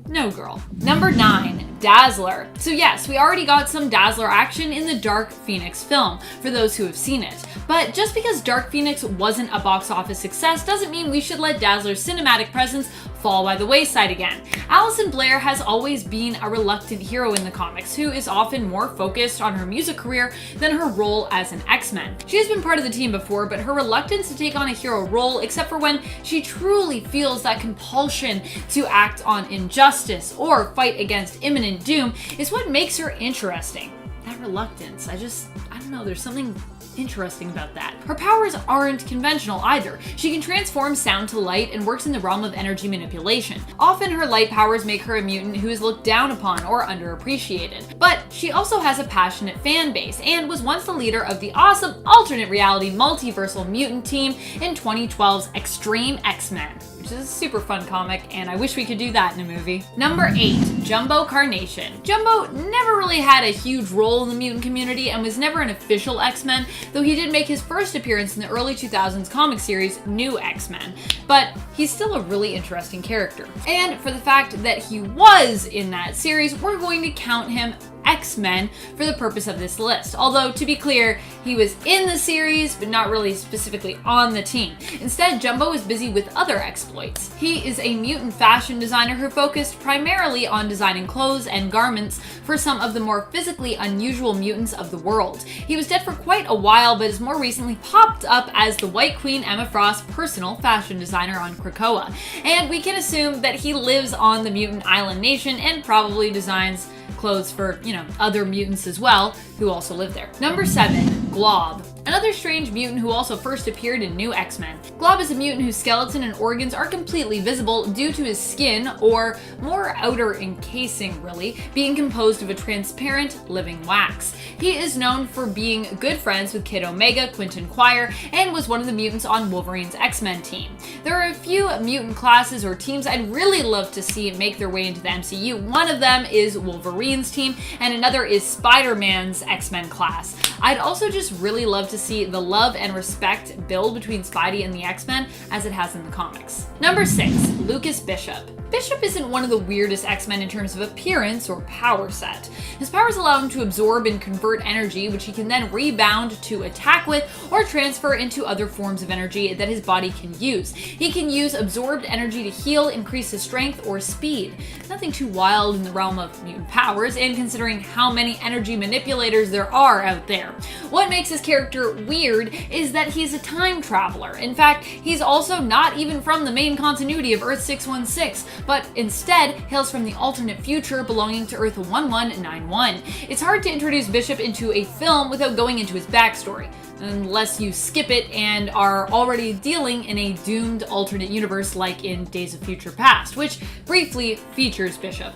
No, girl. Number 9. Dazzler. So yes, we already got some Dazzler action in the Dark Phoenix film, for those who have seen it. But just because Dark Phoenix wasn't a box office success doesn't mean we should let Dazzler's cinematic presence fall by the wayside again. Alison Blair has always been a reluctant hero in the comics, who is often more focused on her music career than her role as an X-Men. She has been part of the team before, but her reluctance to take on a hero role, except for when she truly feels that compulsion to act on injustice or fight against imminent doom, is what makes her interesting. That reluctance, I don't know, there's something interesting about that. Her powers aren't conventional either. She can transform sound to light and works in the realm of energy manipulation. Often her light powers make her a mutant who is looked down upon or underappreciated. But she also has a passionate fan base and was once the leader of the awesome alternate reality multiversal mutant team in 2012's Extreme X-Men, which is a super fun comic, and I wish we could do that in a movie. Number 8. Jumbo Carnation. Jumbo never really had a huge role in the mutant community and was never an official X-Men, though he did make his first appearance in the early 2000s comic series New X-Men. But he's still a really interesting character. And for the fact that he was in that series, we're going to count him X-Men for the purpose of this list. Although, to be clear, he was in the series, but not really specifically on the team. Instead, Jumbo is busy with other exploits. He is a mutant fashion designer who focused primarily on designing clothes and garments for some of the more physically unusual mutants of the world. He was dead for quite a while, but has more recently popped up as the White Queen Emma Frost's personal fashion designer on Krakoa. And we can assume that he lives on the mutant island nation and probably designs clothes for, other mutants as well, who also live there. Number 7. Glob. Another strange mutant who also first appeared in New X-Men. Glob is a mutant whose skeleton and organs are completely visible due to his skin, or more outer encasing really, being composed of a transparent living wax. He is known for being good friends with Kid Omega, Quentin Quire, and was one of the mutants on Wolverine's X-Men team. There are a few mutant classes or teams I'd really love to see make their way into the MCU. One of them is Wolverine's team, and another is Spider-Man's X-Men class. I'd also just really love to see the love and respect build between Spidey and the X-Men as it has in the comics. Number 6. Lucas Bishop. Bishop isn't one of the weirdest X-Men in terms of appearance or power set. His powers allow him to absorb and convert energy, which he can then rebound to attack with or transfer into other forms of energy that his body can use. He can use absorbed energy to heal, increase his strength, or speed. Nothing too wild in the realm of mutant powers, and considering how many energy manipulators there are out there. What makes his character weird is that he's a time traveler. In fact, he's also not even from the main continuity of Earth 616, but instead hails from the alternate future belonging to Earth 1191. It's hard to introduce Bishop into a film without going into his backstory, unless you skip it and are already dealing in a doomed alternate universe like in Days of Future Past, which briefly features Bishop,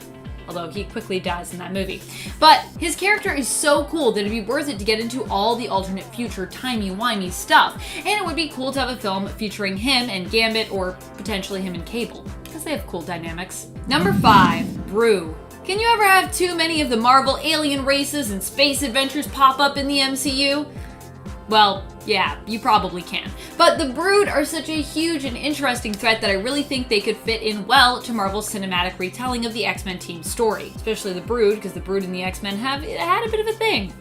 although he quickly dies in that movie. But his character is so cool that it'd be worth it to get into all the alternate future timey-wimey stuff, and it would be cool to have a film featuring him and Gambit, or potentially him and Cable, because they have cool dynamics. Number 5. Brew. Can you ever have too many of the Marvel alien races and space adventures pop up in the MCU? Well, yeah, you probably can. But the Brood are such a huge and interesting threat that I really think they could fit in well to Marvel's cinematic retelling of the X-Men team's story. Especially the Brood, because the Brood and the X-Men have had a bit of a thing.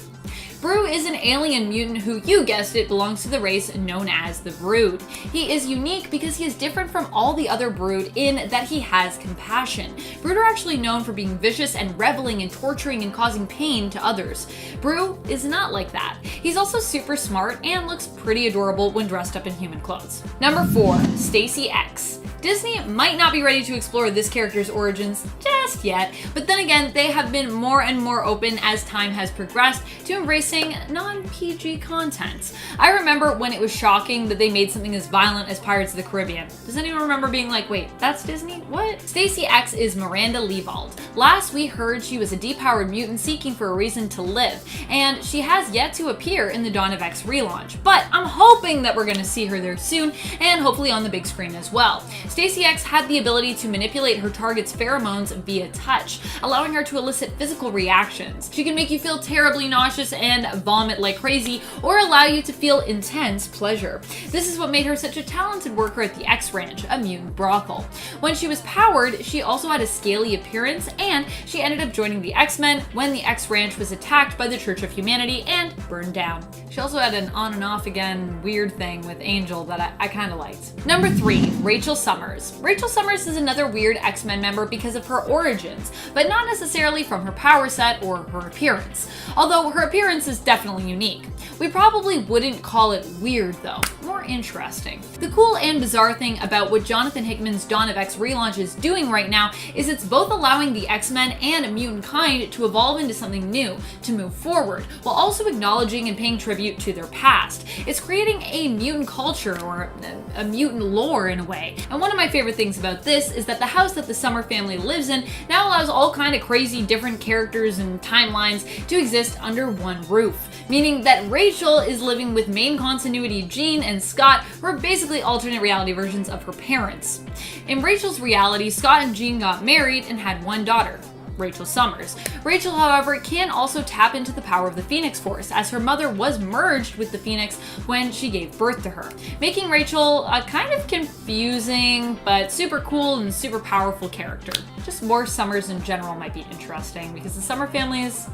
Brew is an alien mutant who, you guessed it, belongs to the race known as the Brood. He is unique because he is different from all the other Brood in that he has compassion. Brood are actually known for being vicious and reveling in torturing and causing pain to others. Brew is not like that. He's also super smart and looks pretty adorable when dressed up in human clothes. Number 4. Stacy X. Disney might not be ready to explore this character's origins just yet, but then again, they have been more and more open as time has progressed to embracing non-PG content. I remember when it was shocking that they made something as violent as Pirates of the Caribbean. Does anyone remember being like, wait, that's Disney? What? Stacy X is Miranda Leevald. Last we heard, she was a depowered mutant seeking for a reason to live, and she has yet to appear in the Dawn of X relaunch, but I'm hoping that we're going to see her there soon, and hopefully on the big screen as well. Stacy X had the ability to manipulate her target's pheromones via via touch, allowing her to elicit physical reactions. She can make you feel terribly nauseous and vomit like crazy, or allow you to feel intense pleasure. This is what made her such a talented worker at the X Ranch, a mutant brothel. When she was powered, she also had a scaly appearance, and she ended up joining the X-Men when the X Ranch was attacked by the Church of Humanity and burned down. She also had an on and off again weird thing with Angel that I kinda liked. Number 3, Rachel Summers. Rachel Summers is another weird X-Men member because of her origins, but not necessarily from her power set or her appearance. Although her appearance is definitely unique. We probably wouldn't call it weird though, more interesting. The cool and bizarre thing about what Jonathan Hickman's Dawn of X relaunch is doing right now is it's both allowing the X-Men and mutant kind to evolve into something new, to move forward, while also acknowledging and paying tribute to their past. It's creating a mutant culture, or a mutant lore in a way. And one of my favorite things about this is that the house that the Summer family lives in now allows all kind of crazy different characters and timelines to exist under one roof, meaning that Rachel is living with main continuity Jean and Scott, who are basically alternate reality versions of her parents. In Rachel's reality, Scott and Jean got married and had one daughter, Rachel Summers. Rachel, however, can also tap into the power of the Phoenix Force, as her mother was merged with the Phoenix when she gave birth to her, making Rachel a kind of confusing but super cool and super powerful character. Just more Summers in general might be interesting, because the Summer family is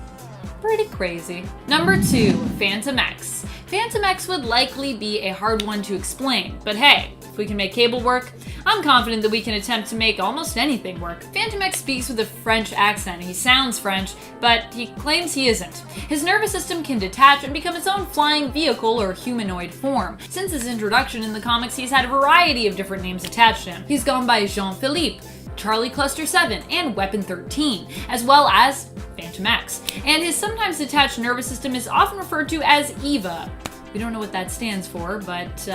pretty crazy. Number 2, Phantom X. Phantom X would likely be a hard one to explain, but hey, if we can make Cable work, I'm confident that we can attempt to make almost anything work. Phantom X speaks with a French accent. He sounds French, but he claims he isn't. His nervous system can detach and become its own flying vehicle or humanoid form. Since his introduction in the comics, he's had a variety of different names attached to him. He's gone by Jean-Philippe, Charlie Cluster 7, and Weapon 13, as well as Phantom X. And his sometimes detached nervous system is often referred to as Eva. We don't know what that stands for, but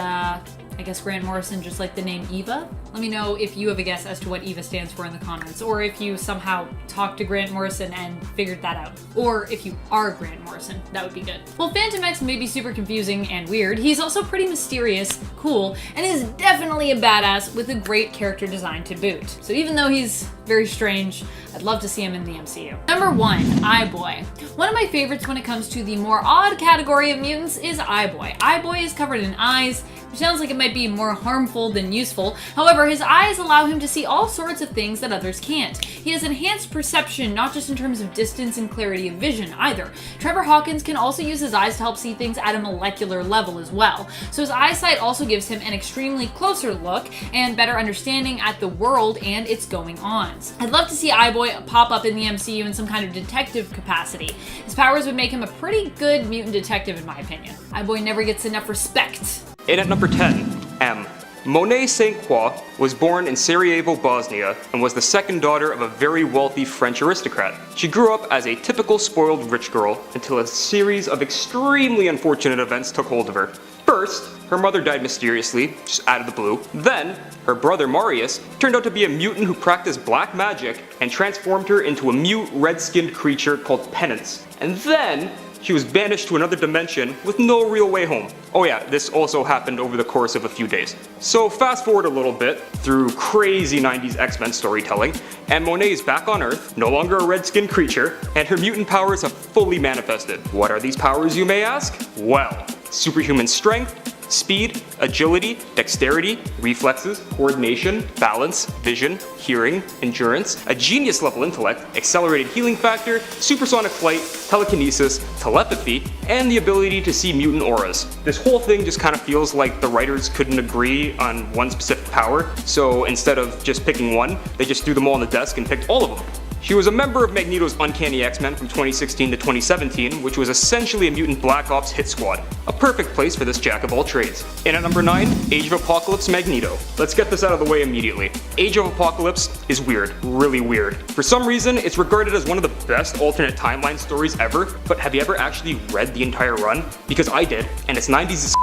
I guess Grant Morrison just liked the name Eva. Let me know if you have a guess as to what Eva stands for in the comments, or if you somehow talked to Grant Morrison and figured that out. Or if you are Grant Morrison, that would be good. While Phantom X may be super confusing and weird, he's also pretty mysterious, cool, and is definitely a badass with a great character design to boot. So even though he's very strange, I'd love to see him in the MCU. Number 1, Eye-Boy. One of my favorites when it comes to the more odd category of mutants is Eye-Boy. Eye-Boy is covered in eyes, which sounds like it might be more harmful than useful. However, his eyes allow him to see all sorts of things that others can't. He has enhanced perception, not just in terms of distance and clarity of vision either. Trevor Hawkins can also use his eyes to help see things at a molecular level as well. So his eyesight also gives him an extremely closer look and better understanding at the world and its going-ons. I'd love to see Eye-Boy pop up in the MCU in some kind of detective capacity. His powers would make him a pretty good mutant detective in my opinion. Eye-Boy never gets enough respect. In at number 10, M. Monet St. Croix was born in Sarajevo, Bosnia, and was the second daughter of a very wealthy French aristocrat. She grew up as a typical spoiled rich girl until a series of extremely unfortunate events took hold of her. First, her mother died mysteriously, just out of the blue. Then, her brother Marius turned out to be a mutant who practiced black magic and transformed her into a mute red-skinned creature called Penance. And then, she was banished to another dimension with no real way home. Oh yeah, this also happened over the course of a few days. So fast forward a little bit through crazy 90s X-Men storytelling, and Monet is back on Earth, no longer a red-skinned creature, and her mutant powers have fully manifested. What are these powers, you may ask? Well, superhuman strength, speed, agility, dexterity, reflexes, coordination, balance, vision, hearing, endurance, a genius level intellect, accelerated healing factor, supersonic flight, telekinesis, telepathy, and the ability to see mutant auras. This whole thing just kind of feels like the writers couldn't agree on one specific power, so instead of just picking one, they just threw them all on the desk and picked all of them. She was a member of Magneto's Uncanny X-Men from 2016 to 2017, which was essentially a mutant Black Ops hit squad. A perfect place for this jack of all trades. In at number 9, Age of Apocalypse Magneto. Let's get this out of the way immediately. Age of Apocalypse is weird, really weird. For some reason, it's regarded as one of the best alternate timeline stories ever, but have you ever actually read the entire run? Because I did, and it's 90s as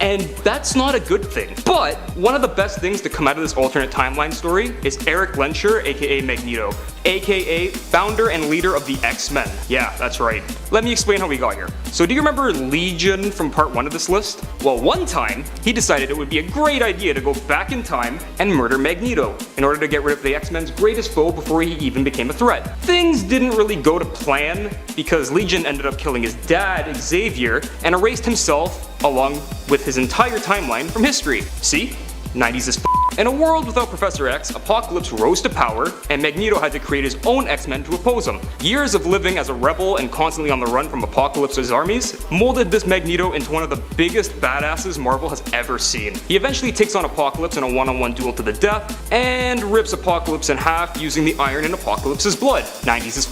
and that's not a good thing. But one of the best things to come out of this alternate timeline story is Eric Lenscher, aka Magneto. aka founder and leader of the X-Men. Yeah, that's right. Let me explain how we got here. So do you remember Legion from part 1 of this list? Well, one time, he decided it would be a great idea to go back in time and murder Magneto in order to get rid of the X-Men's greatest foe before he even became a threat. Things didn't really go to plan because Legion ended up killing his dad, Xavier, and erased himself along with his entire timeline from history. See? 90s is In a world without Professor X, Apocalypse rose to power, and Magneto had to create his own X-Men to oppose him. Years of living as a rebel and constantly on the run from Apocalypse's armies molded this Magneto into one of the biggest badasses Marvel has ever seen. He eventually takes on Apocalypse in a one-on-one duel to the death, and rips Apocalypse in half using the iron in Apocalypse's blood. 90s is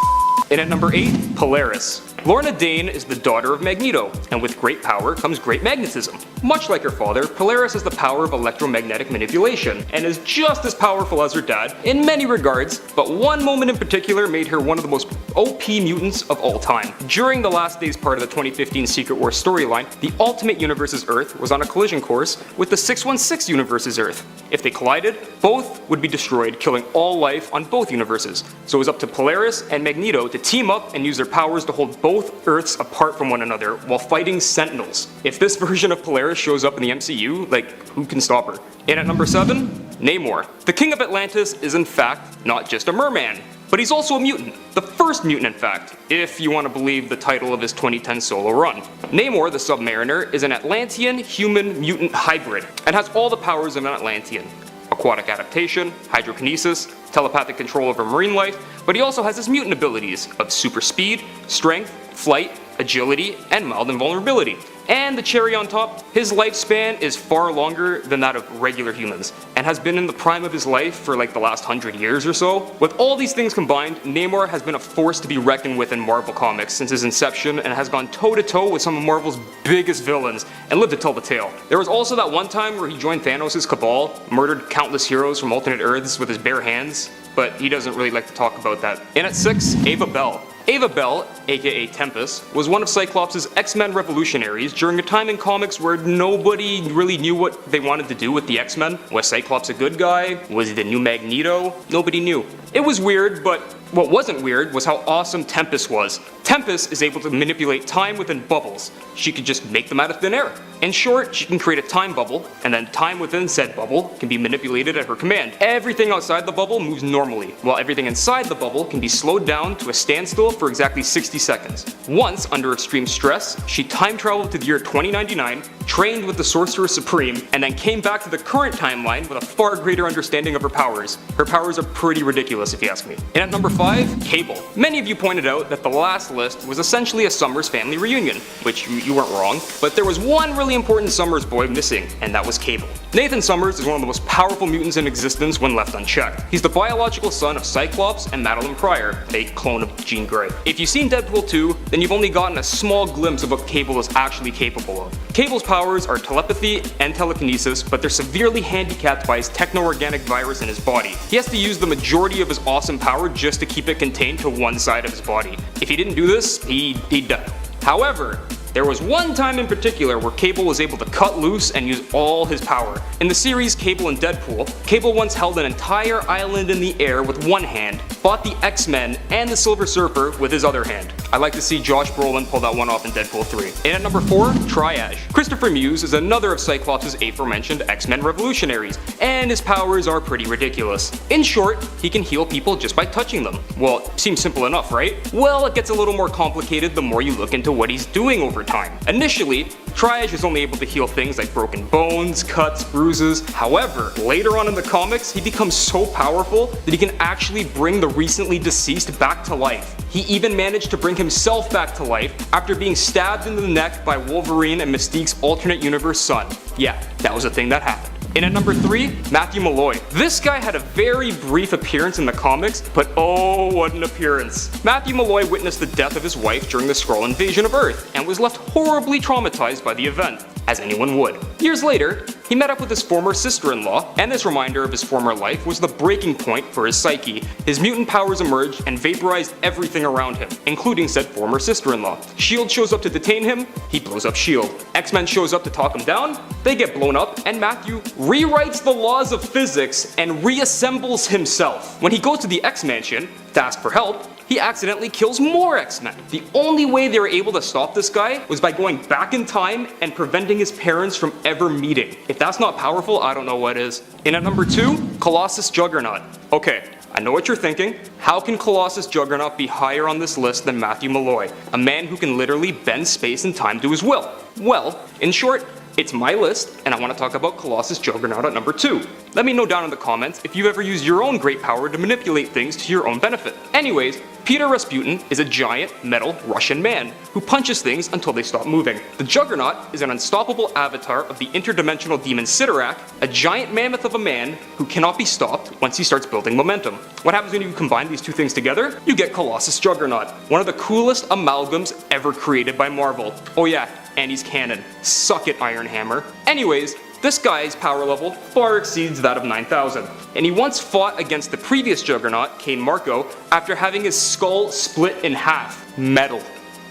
And at number 8, Polaris. Lorna Dane is the daughter of Magneto, and with great power comes great magnetism. Much like her father, Polaris has the power of electromagnetic manipulation, and is just as powerful as her dad in many regards, but one moment in particular made her one of the most OP mutants of all time. During the Last Days part of the 2015 Secret Wars storyline, the Ultimate Universe's Earth was on a collision course with the 616 Universe's Earth. If they collided, both would be destroyed, killing all life on both universes. So it was up to Polaris and Magneto to team up and use their powers to hold both Earths apart from one another while fighting Sentinels. If this version of Polaris shows up in the MCU, like, who can stop her? And at number 7, Namor. The King of Atlantis is in fact not just a merman, but he's also a mutant. The first mutant, in fact, if you want to believe the title of his 2010 solo run. Namor, the Submariner, is an Atlantean human mutant hybrid, and has all the powers of an Atlantean. Aquatic adaptation, hydrokinesis, telepathic control over marine life, but he also has his mutant abilities of super speed, strength, flight, agility, and mild invulnerability. And the cherry on top, his lifespan is far longer than that of regular humans, and has been in the prime of his life for like the last 100 years or so. With all these things combined, Namor has been a force to be reckoned with in Marvel Comics since his inception, and has gone toe to toe with some of Marvel's biggest villains, and lived to tell the tale. There was also that one time where he joined Thanos' cabal, murdered countless heroes from alternate Earths with his bare hands, but he doesn't really like to talk about that. And at 6, Ava Bell. Ava Bell, aka Tempest, was one of Cyclops' X-Men revolutionaries during a time in comics where nobody really knew what they wanted to do with the X-Men. Was Cyclops a good guy? Was he the new Magneto? Nobody knew. It was weird, but what wasn't weird was how awesome Tempest was. Tempest is able to manipulate time within bubbles. She could just make them out of thin air. In short, she can create a time bubble, and then time within said bubble can be manipulated at her command. Everything outside the bubble moves normally, while everything inside the bubble can be slowed down to a standstill for exactly 60 seconds. Once, under extreme stress, she time traveled to the year 2099, trained with the Sorcerer Supreme, and then came back to the current timeline with a far greater understanding of her powers. Her powers are pretty ridiculous if you ask me. And at number 5, Cable. Many of you pointed out that the last list was essentially a Summers family reunion, which you weren't wrong, but there was one really important Summers boy missing, and that was Cable. Nathan Summers is one of the most powerful mutants in existence when left unchecked. He's the biological son of Cyclops and Madeline Pryor, a clone of Jean Grey. If you've seen Deadpool 2, then you've only gotten a small glimpse of what Cable is actually capable of. Cable's powers are telepathy and telekinesis, but they're severely handicapped by his techno-organic virus in his body. He has to use the majority of his awesome power just to keep it contained to one side of his body. If he didn't do this, he'd die. However, there was one time in particular where Cable was able to cut loose and use all his power. In the series Cable and Deadpool, Cable once held an entire island in the air with one hand, fought the X-Men and the Silver Surfer with his other hand. I like to see Josh Brolin pull that one off in Deadpool 3. And at number 4, Triage. Christopher Muse is another of Cyclops' aforementioned X-Men revolutionaries, and his powers are pretty ridiculous. In short, he can heal people just by touching them. Well, it seems simple enough, right? Well, it gets a little more complicated the more you look into what he's doing over time. Initially, Triage is only able to heal things like broken bones, cuts, bruises. However, later on in the comics, he becomes so powerful that he can actually bring the recently deceased back to life. He even managed to bring himself back to life after being stabbed in the neck by Wolverine and Mystique's alternate universe son. Yeah, that was a thing that happened. And at number 3, Matthew Malloy. This guy had a very brief appearance in the comics, but oh, what an appearance. Matthew Malloy witnessed the death of his wife during the Skrull invasion of Earth, and was left horribly traumatized by the event, as anyone would. Years later, he met up with his former sister-in-law, and this reminder of his former life was the breaking point for his psyche. His mutant powers emerged and vaporized everything around him, including said former sister-in-law. S.H.I.E.L.D. shows up to detain him, he blows up S.H.I.E.L.D. X-Men shows up to talk him down, they get blown up, and Matthew rewrites the laws of physics and reassembles himself. When he goes to the X-Mansion to ask for help, he accidentally kills more X-Men. The only way they were able to stop this guy was by going back in time and preventing his parents from ever meeting. If that's not powerful, I don't know what is. In at number 2, Colossus Juggernaut. Okay, I know what you're thinking. How can Colossus Juggernaut be higher on this list than Matthew Malloy, a man who can literally bend space and time to his will? Well, in short, it's my list, and I want to talk about Colossus Juggernaut at number 2. Let me know down in the comments if you've ever used your own great power to manipulate things to your own benefit. Anyways, Peter Rasputin is a giant metal Russian man who punches things until they stop moving. The Juggernaut is an unstoppable avatar of the interdimensional demon Sidorak, a giant mammoth of a man who cannot be stopped once he starts building momentum. What happens when you combine these two things together? You get Colossus Juggernaut, one of the coolest amalgams ever created by Marvel. Oh yeah, and he's canon. Suck it, Iron Hammer. Anyways, this guy's power level far exceeds that of 9,000, and he once fought against the previous Juggernaut, Kane Marco, after having his skull split in half. Metal.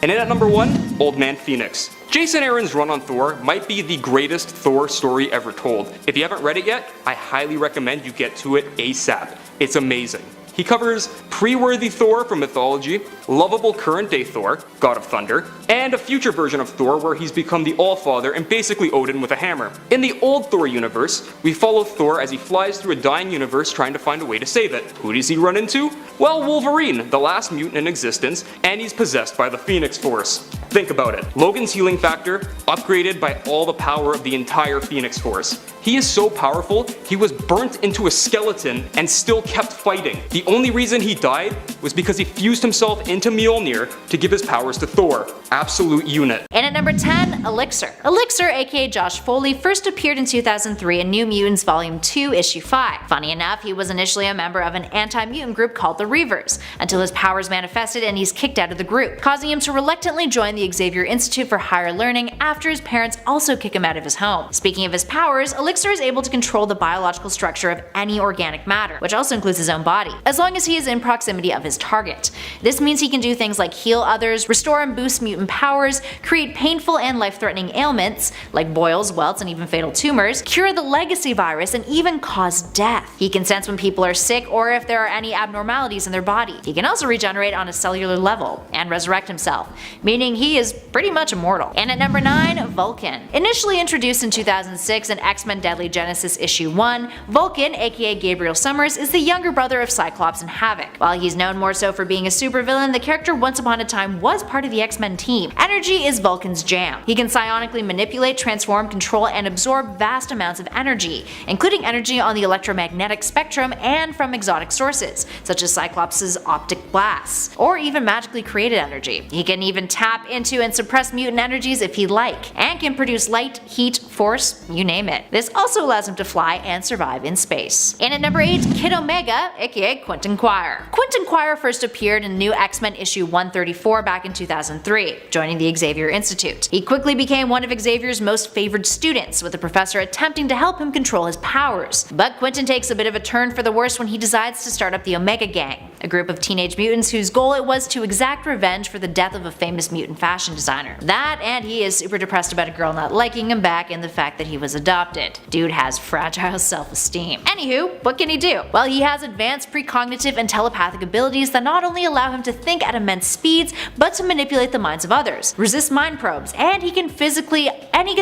And in at number 1, Old Man Phoenix. Jason Aaron's run on Thor might be the greatest Thor story ever told. If you haven't read it yet, I highly recommend you get to it ASAP. It's amazing. He covers pre-worthy Thor from mythology, lovable current-day Thor, God of Thunder, and a future version of Thor where he's become the All-Father and basically Odin with a hammer. In the old Thor universe, we follow Thor as he flies through a dying universe trying to find a way to save it. Who does he run into? Well, Wolverine, the last mutant in existence, and he's possessed by the Phoenix Force. Think about it. Logan's healing factor, upgraded by all the power of the entire Phoenix Force. He is so powerful, he was burnt into a skeleton and still kept fighting. The only reason he died was because he fused himself into Mjolnir to give his powers to Thor. Absolute unit. And at number 10, Elixir. Elixir, aka Josh Foley, first appeared in 2003 in New Mutants Volume 2, Issue 5. Funny enough, he was initially a member of an anti-mutant group called the Reavers, until his powers manifested and he's kicked out of the group, causing him to reluctantly join the Xavier Institute for Higher Learning after his parents also kick him out of his home. Speaking of his powers, Elixir is able to control the biological structure of any organic matter, which also includes his own body, as long as he is in proximity of his target. This means he can do things like heal others, restore and boost mutant powers, create painful and life-threatening ailments, like boils, welts, and even fatal tumors, cure the legacy virus, and even cause death. He can sense when people are sick or if there are any abnormalities in their body. He can also regenerate on a cellular level, and resurrect himself, meaning he is pretty much immortal. And at number 9, Vulcan. Initially introduced in 2006 in X-Men Deadly Genesis Issue 1, Vulcan, aka Gabriel Summers, is the younger brother of Cyclops and Havoc. While he's known more so for being a supervillain, the character once upon a time was part of the X-Men team. Energy is Vulcan's jam. He can psionically manipulate, transform, control, and absorb vast amounts of energy, including energy on the electromagnetic spectrum and from exotic sources, such as Cyclops' optic blasts, or even magically created energy. He can even tap into and suppress mutant energies if he'd like, and can produce light, heat, force, you name it. This also allows him to fly and survive in space. And at number 8, Kid Omega, aka Quentin Quire. Quentin Quire first appeared in New X-Men issue 134 back in 2003, joining the Xavier Institute. He quickly became one of Xavier's most favored students, with the professor attempting to help him control his powers. But Quentin takes a bit of a turn for the worse when he decides to start up the Omega Gang, a group of teenage mutants whose goal it was to exact revenge for the death of a famous mutant fashion designer. That, and he is super depressed about a girl not liking him back and the fact that he was adopted. Dude has fragile self-esteem. Anywho, what can he do? Well, he has advanced precognitive and telepathic abilities that not only allow him to think at immense speeds, but to manipulate the minds of others, resist mind probes, and he can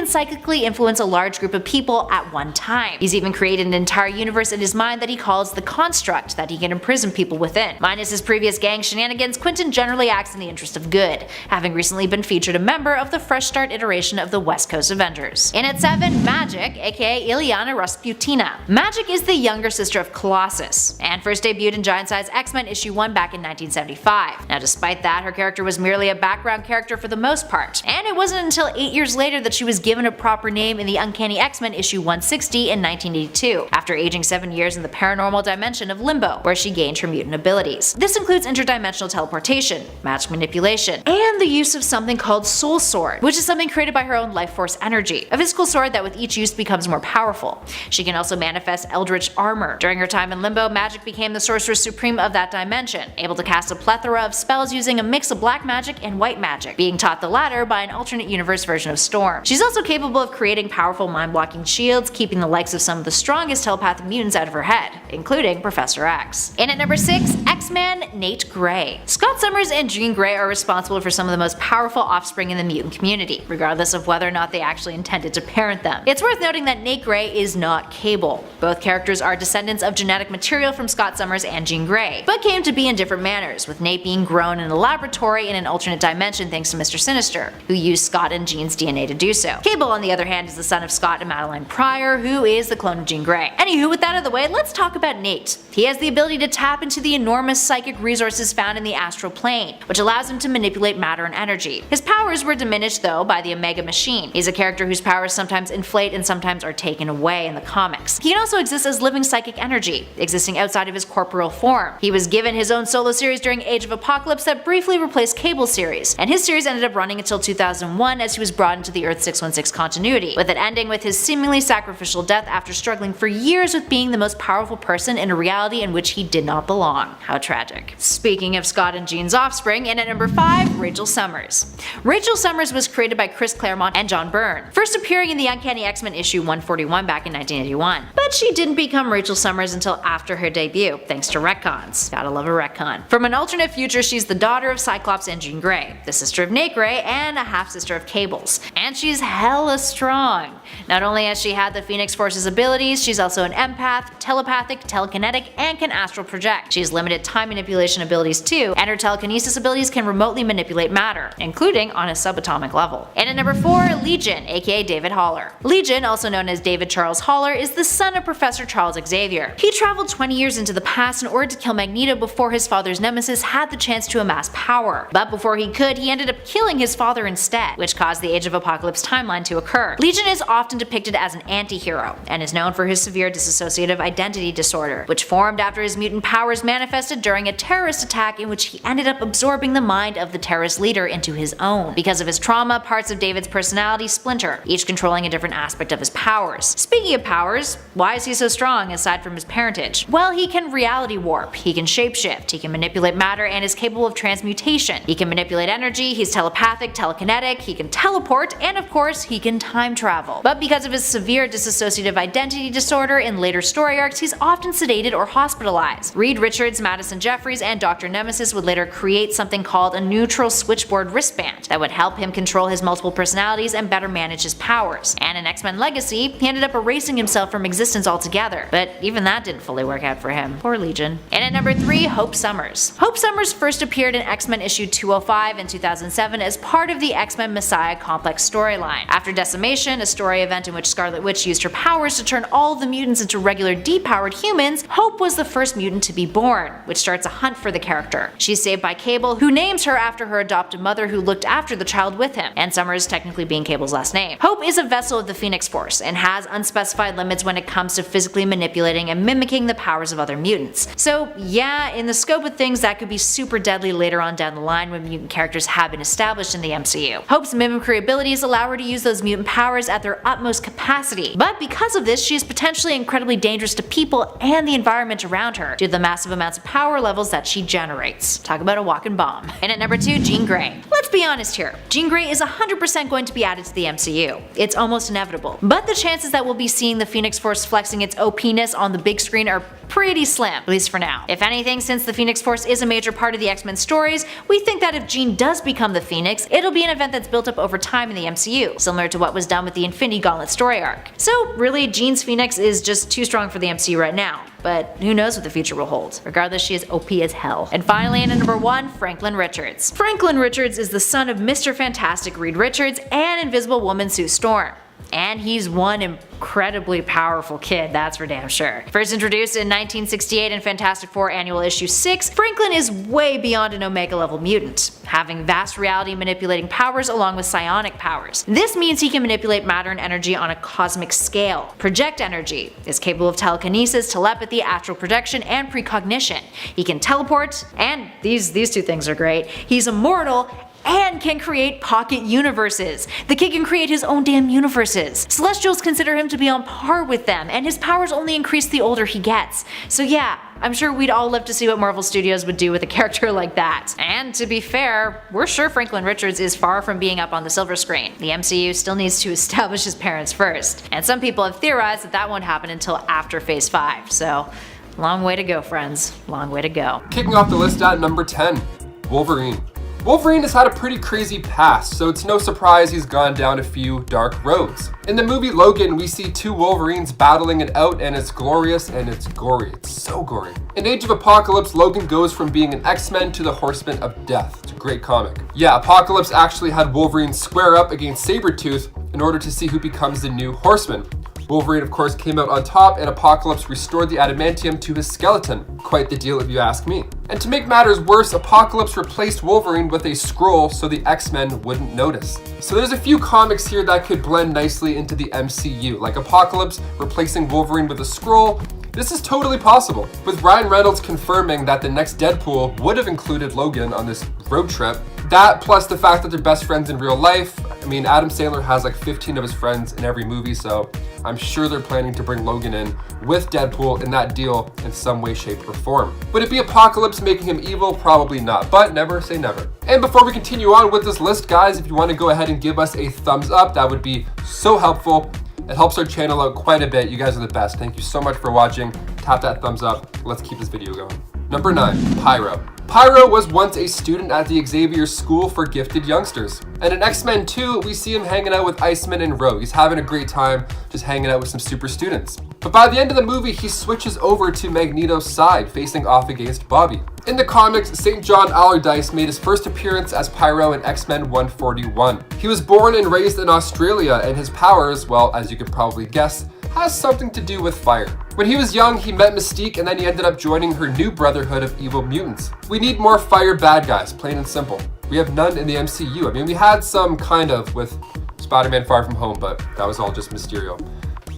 psychically influence a large group of people at one time. He's even created an entire universe in his mind that he calls the Construct that he can imprison people within. Minus his previous gang shenanigans, Quentin generally acts in the interest of good, having recently been featured a member of the Fresh Start iteration of the West Coast Avengers. And at 7, Magik, aka Ilyana Rasputina. Magik is the younger sister of Colossus, and first debuted in Giant Size X-Men issue 1 back in 1975. Now despite that, her character was merely a background character for the most part, and it wasn't until 8 years later that she was given a proper name in the Uncanny X-Men issue 160 in 1982, after aging 7 years in the paranormal dimension of Limbo, where she gained her mutant abilities. abilities. This includes interdimensional teleportation, magic manipulation, and the use of something called Soul Sword, which is something created by her own life force energy, a physical sword that with each use becomes more powerful. She can also manifest eldritch armor. During her time in Limbo, magic became the sorceress supreme of that dimension, able to cast a plethora of spells using a mix of black magic and white magic, being taught the latter by an alternate universe version of Storm. She's also capable of creating powerful mind-blocking shields, keeping the likes of some of the strongest telepathic mutants out of her head, including Professor X. In at number 6, X-Men Nate Gray. Scott Summers and Jean Grey are responsible for some of the most powerful offspring in the mutant community, regardless of whether or not they actually intended to parent them. It's worth noting that Nate Gray is not Cable. Both characters are descendants of genetic material from Scott Summers and Jean Grey, but came to be in different manners, with Nate being grown in a laboratory in an alternate dimension thanks to Mr. Sinister, who used Scott and Jean's DNA to do so. Cable, on the other hand, is the son of Scott and Madeline Pryor, who is the clone of Jean Grey. Anywho, with that out of the way, let's talk about Nate. He has the ability to tap into the enormous psychic resources found in the astral plane, which allows him to manipulate matter and energy. His powers were diminished though by the Omega Machine. He's a character whose powers sometimes inflate and sometimes are taken away in the comics. He can also exist as living psychic energy, existing outside of his corporeal form. He was given his own solo series during Age of Apocalypse that briefly replaced Cable's series, and his series ended up running until 2001 as he was brought into the Earth 616 continuity, with it ending with his seemingly sacrificial death after struggling for years with being the most powerful person in a reality in which he did not belong. How tragic. Speaking of Scott and Jean's offspring, in at number 5, Rachel Summers. Rachel Summers was created by Chris Claremont and John Byrne, first appearing in the Uncanny X-Men issue 141 back in 1981. But she didn't become Rachel Summers until after her debut, thanks to retcons. Gotta love a retcon. From an alternate future, she's the daughter of Cyclops and Jean Grey, the sister of Nate Grey, and a half-sister of Cable's. And she's hella strong. Not only has she had the Phoenix Force's abilities, she's also an empath, telepathic, telekinetic, and can astral project. She has limited time manipulation abilities too, and her telekinesis abilities can remotely manipulate matter, including on a subatomic level. And at number 4, Legion, aka David Haller. Legion, also known as David Charles Haller, is the son of Professor Charles Xavier. He traveled 20 years into the past in order to kill Magneto before his father's nemesis had the chance to amass power. But before he could, he ended up killing his father instead, which caused the Age of Apocalypse timeline to occur. Legion is often depicted as an anti-hero, and is known for his severe dissociative identity disorder, which formed after his mutant powers manifested during a terrorist attack in which he ended up absorbing the mind of the terrorist leader into his own. Because of his trauma, parts of David's personality splinter, each controlling a different aspect of his powers. Speaking of powers, why is he so strong aside from his parentage? Well, he can reality warp, he can shapeshift, he can manipulate matter, and is capable of transmutation. He can manipulate energy, he's telepathic, telekinetic, he can teleport, and of course, he can time travel. But because of his severe dissociative identity disorder in later story arcs, he's often sedated or hospitalized. Reed Richards, Madison Jeffries, and Dr. Nemesis would later create something called a neutral switchboard wristband that would help him control his multiple personalities and better manage his powers. And in X-Men Legacy, he ended up erasing himself from existence altogether, but even that didn't fully work out for him. Poor Legion. And at number 3, Hope Summers. Hope Summers first appeared in X-Men issue 205 in 2007 as part of the X-Men Messiah Complex storyline. After Decimation, a story event in which Scarlet Witch used her powers to turn all of the mutants into regular depowered humans, Hope was the first mutant to be born, which starts a hunt for the character. She's saved by Cable, who names her after her adopted mother who looked after the child with him, and Summers technically being Cable's last name. Hope is a vessel of the Phoenix Force, and has unspecified limits when it comes to physically manipulating and mimicking the powers of other mutants. So yeah, in the scope of things that could be super deadly later on down the line when mutant characters have been established in the MCU. Hope's mimicry abilities allow her to use those mutant powers at their utmost capacity, but because of this, she is potentially incredibly dangerous to people and the environment around her due to the massive amounts of power levels that she generates. Talk about a walking bomb. And at number 2, Jean Grey. Let's be honest here, Jean Grey is 100% going to be added to the MCU. It's almost inevitable. But the chances that we'll be seeing the Phoenix Force flexing its OP-ness on the big screen are pretty slim, at least for now. If anything, since the Phoenix Force is a major part of the X-Men stories, we think that if Jean does become the Phoenix, it'll be an event that's built up over time in the MCU, similar to what was done with the Infinity Gauntlet story arc. So really, Jean's Phoenix is just too strong for the MCU right now, but who knows what the future will hold. Regardless, she is OP as hell. And finally, in at number 1, Franklin Richards. Franklin Richards is the son of Mr. Fantastic Reed Richards and Invisible Woman Sue Storm. And he's one incredibly powerful kid, that's for damn sure. First introduced in 1968 in Fantastic Four Annual Issue 6, Franklin is way beyond an Omega level mutant, having vast reality manipulating powers along with psionic powers. This means he can manipulate matter and energy on a cosmic scale, project energy, is capable of telekinesis, telepathy, astral projection, and precognition. He can teleport, and these two things are great. He's immortal and can create pocket universes. The kid can create his own damn universes. Celestials consider him to be on par with them, and his powers only increase the older he gets. So yeah, I'm sure we'd all love to see what Marvel Studios would do with a character like that. And to be fair, we're sure Franklin Richards is far from being up on the silver screen. The MCU still needs to establish his parents first. And some people have theorized that that won't happen until after Phase 5, so long way to go, friends. Long way to go. Kicking off the list at number 10, Wolverine. Wolverine has had a pretty crazy past, so it's no surprise he's gone down a few dark roads. In the movie Logan, we see two Wolverines battling it out, and it's glorious and it's gory. It's so gory. In Age of Apocalypse, Logan goes from being an X-Men to the Horsemen of Death. It's a great comic. Yeah, Apocalypse actually had Wolverine square up against Sabretooth in order to see who becomes the new Horseman. Wolverine, of course, came out on top, and Apocalypse restored the adamantium to his skeleton. Quite the deal if you ask me. And to make matters worse, Apocalypse replaced Wolverine with a scroll so the X-Men wouldn't notice. So there's a few comics here that could blend nicely into the MCU, like Apocalypse replacing Wolverine with a scroll. This is totally possible, with Ryan Reynolds confirming that the next Deadpool would have included Logan on this road trip. That plus the fact that they're best friends in real life. I mean, Adam Sandler has like 15 of his friends in every movie, so I'm sure they're planning to bring Logan in with Deadpool in that deal in some way, shape, or form. Would it be Apocalypse making him evil? Probably not, but never say never. And before we continue on with this list, guys, if you want to go ahead and give us a thumbs up, that would be so helpful. It helps our channel out quite a bit. You guys are the best. Thank you so much for watching. Tap that thumbs up. Let's keep this video going. Number 9, Pyro. Pyro was once a student at the Xavier School for Gifted Youngsters. And in X-Men 2, we see him hanging out with Iceman and Rogue. He's having a great time just hanging out with some super students. But by the end of the movie, he switches over to Magneto's side, facing off against Bobby. In the comics, St. John Allardyce made his first appearance as Pyro in X-Men 141. He was born and raised in Australia, and his powers, well, as you could probably guess, has something to do with fire. When he was young, he met Mystique, and then he ended up joining her new brotherhood of evil mutants. We need more fire bad guys, plain and simple. We have none in the MCU. I mean, we had some kind of with Spider-Man Far From Home, but that was all just Mysterio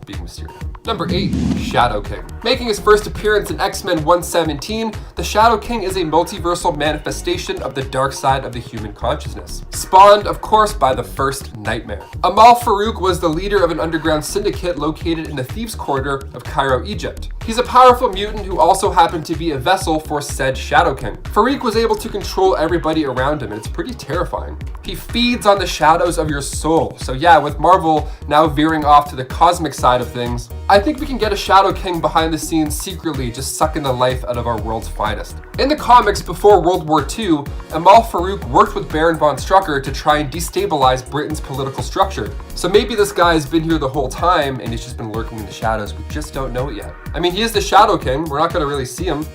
being Mysterio. Number 8, Shadow King. Making his first appearance in X-Men 117, the Shadow King is a multiversal manifestation of the dark side of the human consciousness. Spawned, of course, by the first Nightmare. Amal Farouk was the leader of an underground syndicate located in the Thieves' Quarter of Cairo, Egypt. He's a powerful mutant who also happened to be a vessel for said Shadow King. Farouk was able to control everybody around him, and it's pretty terrifying. He feeds on the shadows of your soul. So yeah, with Marvel now veering off to the cosmic side of things, I think we can get a Shadow King behind the scenes secretly just sucking the life out of our world's finest. In the comics before World War II, Amal Farouk worked with Baron von Strucker to try and destabilize Britain's political structure. So maybe this guy's been here the whole time and he's just been lurking in the shadows. We just don't know it yet. I mean, he is the Shadow King. We're not going to really see him.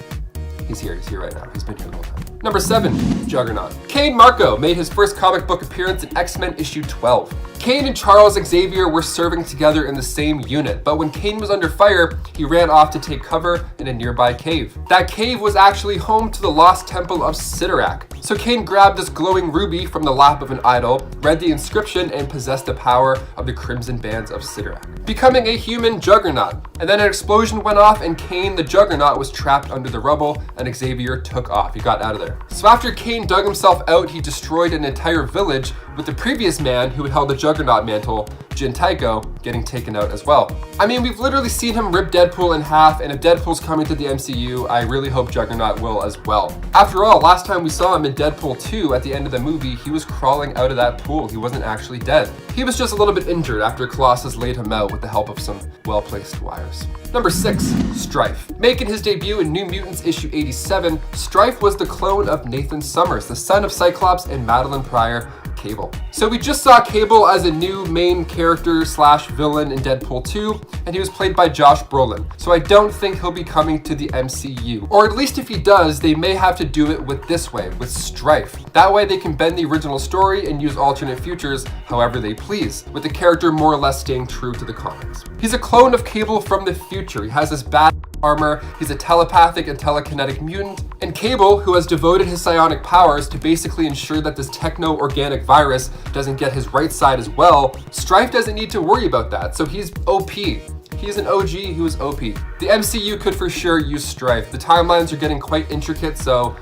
He's here right now. He's been here the whole time. Number 7, Juggernaut. Kane Marco made his first comic book appearance in X-Men issue 12. Kane and Charles Xavier were serving together in the same unit, but when Kane was under fire, he ran off to take cover in a nearby cave. That cave was actually home to the lost temple of Sidorak. So Kane grabbed this glowing ruby from the lap of an idol, read the inscription, and possessed the power of the Crimson Bands of Sidorak, becoming a human Juggernaut. And then an explosion went off and Kane the Juggernaut was trapped under the rubble and Xavier took off. He got out of there. So after Kane dug himself out, he destroyed an entire village with the previous man who had held the Juggernaut mantle, Jin Taiko, getting taken out as well. I mean, we've literally seen him rip Deadpool in half, and if Deadpool's coming to the MCU, I really hope Juggernaut will as well. After all, last time we saw him in Deadpool 2 at the end of the movie, he was crawling out of that pool. He wasn't actually dead. He was just a little bit injured after Colossus laid him out with the help of some well-placed wires. Number 6, Strife. Making his debut in New Mutants issue 87, Strife was the clone of Nathan Summers, the son of Cyclops and Madeline Pryor, Cable. So we just saw Cable as a new main character slash villain in Deadpool 2, and he was played by Josh Brolin. So I don't think he'll be coming to the MCU. Or at least if he does, they may have to do it with this way, with Strife. That way they can bend the original story and use alternate futures however they please, with the character more or less staying true to the comics. He's a clone of Cable from the future. He has this bad armor, he's a telepathic and telekinetic mutant, and Cable, who has devoted his psionic powers to basically ensure that this techno-organic virus doesn't get his right side as well, Strife doesn't need to worry about that, so he's OP. He's an OG who's OP. The MCU could for sure use Strife. The timelines are getting quite intricate, so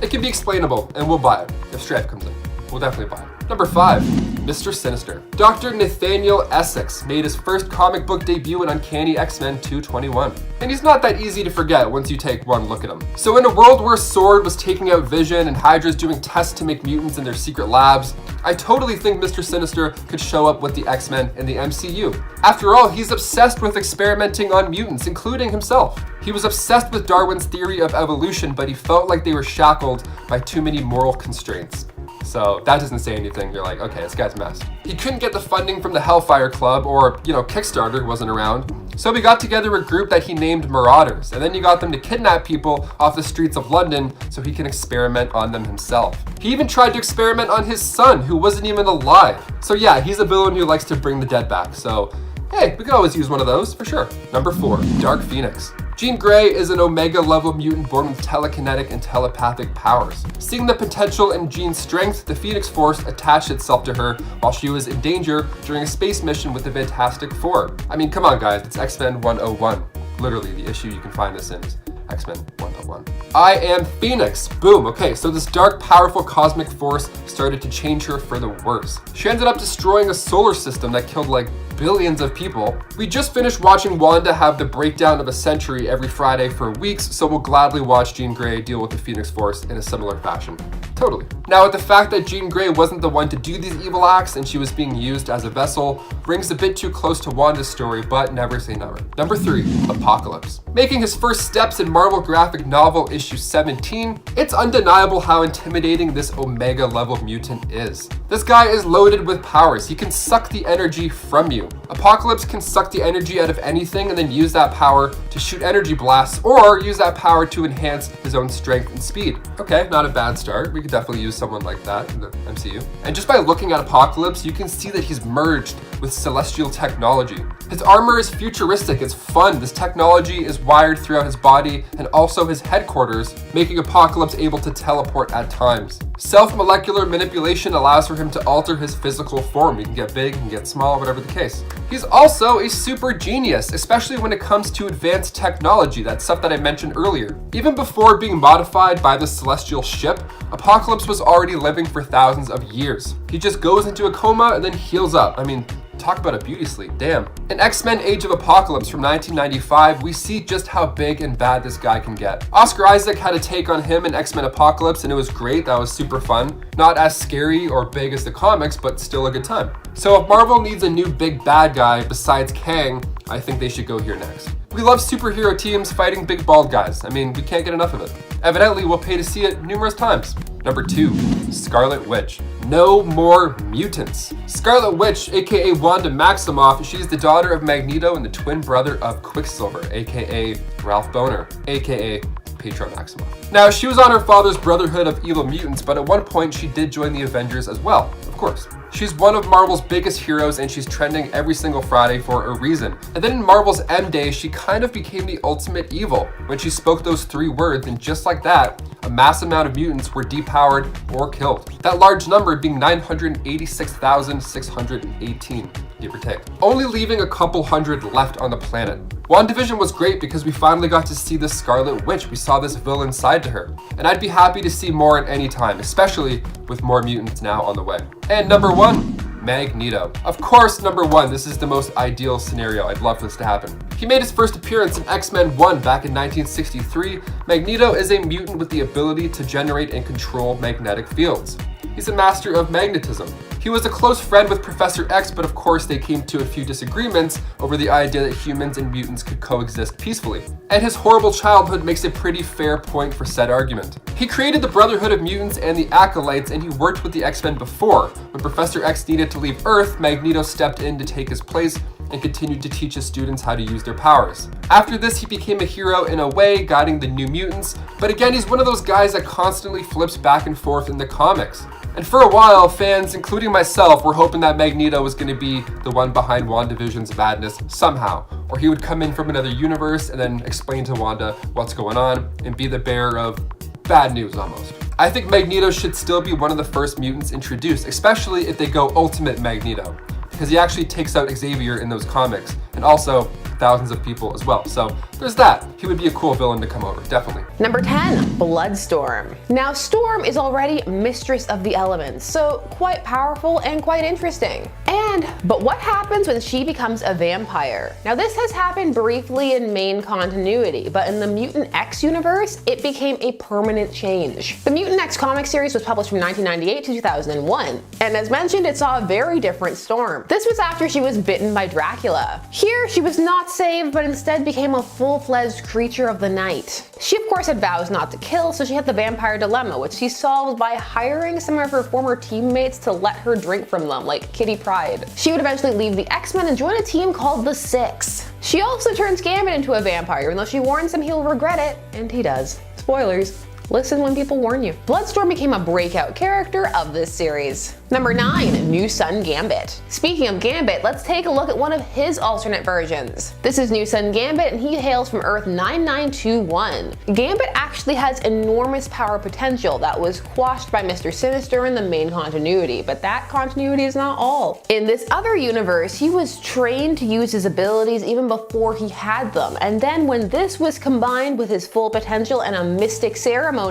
it can be explainable, and we'll buy it. If Strife comes in, we'll definitely buy it. Number 5, Mr. Sinister. Dr. Nathaniel Essex made his first comic book debut in Uncanny X-Men 221. And he's not that easy to forget once you take one look at him. So in a world where Sword was taking out Vision and Hydra's doing tests to make mutants in their secret labs, I totally think Mr. Sinister could show up with the X-Men in the MCU. After all, he's obsessed with experimenting on mutants, including himself. He was obsessed with Darwin's theory of evolution, but he felt like they were shackled by too many moral constraints. So that doesn't say anything. You're like, okay, this guy's messed. He couldn't get the funding from the Hellfire Club or, Kickstarter wasn't around. So he got together a group that he named Marauders, and then he got them to kidnap people off the streets of London so he can experiment on them himself. He even tried to experiment on his son, who wasn't even alive. So yeah, he's a villain who likes to bring the dead back. So hey, we could always use one of those for sure. Number 4, Dark Phoenix. Jean Grey is an Omega level mutant born with telekinetic and telepathic powers. Seeing the potential in Jean's strength, the Phoenix Force attached itself to her while she was in danger during a space mission with the Fantastic Four. I mean, come on guys, it's X-Men 101. Literally, the issue you can find this in is X-Men 101. I am Phoenix. Boom. Okay, so this dark, powerful cosmic force started to change her for the worse. She ended up destroying a solar system that killed like billions of people. We just finished watching Wanda have the breakdown of a century every Friday for weeks, so we'll gladly watch Jean Grey deal with the Phoenix Force in a similar fashion. Totally. Now, with the fact that Jean Grey wasn't the one to do these evil acts and she was being used as a vessel, rings a bit too close to Wanda's story, but never say never. Number 3, Apocalypse. Making his first steps in Marvel graphic novel issue 17, it's undeniable how intimidating this Omega level mutant is. This guy is loaded with powers. He can suck the energy from you. Apocalypse can suck the energy out of anything and then use that power to shoot energy blasts or use that power to enhance his own strength and speed. Okay, not a bad start. We could definitely use someone like that in the MCU. And just by looking at Apocalypse, you can see that he's merged with celestial technology. His armor is futuristic, it's fun. This technology is wired throughout his body and also his headquarters, making Apocalypse able to teleport at times. Self-molecular manipulation allows for him to alter his physical form. He can get big, he can get small, whatever the case. He's also a super genius, especially when it comes to advanced technology, that stuff that I mentioned earlier. Even before being modified by the celestial ship, Apocalypse was already living for thousands of years. He just goes into a coma and then heals up. I mean, talk about a beauty sleep, damn. In X-Men Age of Apocalypse from 1995, we see just how big and bad this guy can get. Oscar Isaac had a take on him in X-Men Apocalypse and it was great, that was super fun. Not as scary or big as the comics, but still a good time. So if Marvel needs a new big bad guy besides Kang, I think they should go here next. We love superhero teams fighting big bald guys. I mean, we can't get enough of it. Evidently, we'll pay to see it numerous times. Number 2, Scarlet Witch. No more mutants. Scarlet Witch, aka Wanda Maximoff, she's the daughter of Magneto and the twin brother of Quicksilver, aka Ralph Boner, aka Pietro Maximoff. Now, she was on her father's Brotherhood of Evil Mutants, but at one point she did join the Avengers as well, of course. She's one of Marvel's biggest heroes and she's trending every single Friday for a reason. And then in Marvel's M Day, she kind of became the ultimate evil when she spoke those 3 words, and just like that, a mass amount of mutants were depowered or killed. That large number being 986,618, give or take. Only leaving a couple hundred left on the planet. WandaVision was great because we finally got to see this Scarlet Witch. We saw this villain side to her. And I'd be happy to see more at any time, especially with more mutants now on the way. And number 1, Magneto. Of course, number 1, this is the most ideal scenario. I'd love for this to happen. He made his first appearance in X-Men 1 back in 1963. Magneto is a mutant with the ability to generate and control magnetic fields. He's a master of magnetism. He was a close friend with Professor X, but of course they came to a few disagreements over the idea that humans and mutants could coexist peacefully. And his horrible childhood makes a pretty fair point for said argument. He created the Brotherhood of Mutants and the Acolytes, and he worked with the X-Men before. When Professor X needed to leave Earth, Magneto stepped in to take his place and continued to teach his students how to use their powers. After this, he became a hero in a way, guiding the New Mutants, but again, he's one of those guys that constantly flips back and forth in the comics. And for a while, fans, including myself, were hoping that Magneto was going to be the one behind WandaVision's madness somehow, or he would come in from another universe and then explain to Wanda what's going on and be the bearer of bad news almost. I think Magneto should still be one of the first mutants introduced, especially if they go Ultimate Magneto, because he actually takes out Xavier in those comics, and also thousands of people as well. So there's that. He would be a cool villain to come over, definitely. Number 10, Bloodstorm. Now, Storm is already mistress of the elements, so quite powerful and quite interesting. But what happens when she becomes a vampire? Now, this has happened briefly in main continuity, but in the Mutant X universe, it became a permanent change. The Mutant X comic series was published from 1998 to 2001, and as mentioned, it saw a very different Storm. This was after she was bitten by Dracula. Here, she was not saved, but instead became a full-fledged creature of the night. She, of course, had vows not to kill, so she had the vampire dilemma, which she solved by hiring some of her former teammates to let her drink from them, like Kitty Pryde. She would eventually leave the X-Men and join a team called the Six. She also turns Gambit into a vampire, even though she warns him he'll regret it, and he does. Spoilers. Listen when people warn you. Bloodstorm became a breakout character of this series. Number 9, new Son Gambit. Speaking of Gambit, let's take a look at one of his alternate versions. This is new Son Gambit, and he hails from Earth 9921. Gambit actually has enormous power potential that was quashed by Mr. Sinister in the main continuity, but that continuity is not all. In this other universe, he was trained to use his abilities even before he had them, and then when this was combined with his full potential and a mystic ceremony,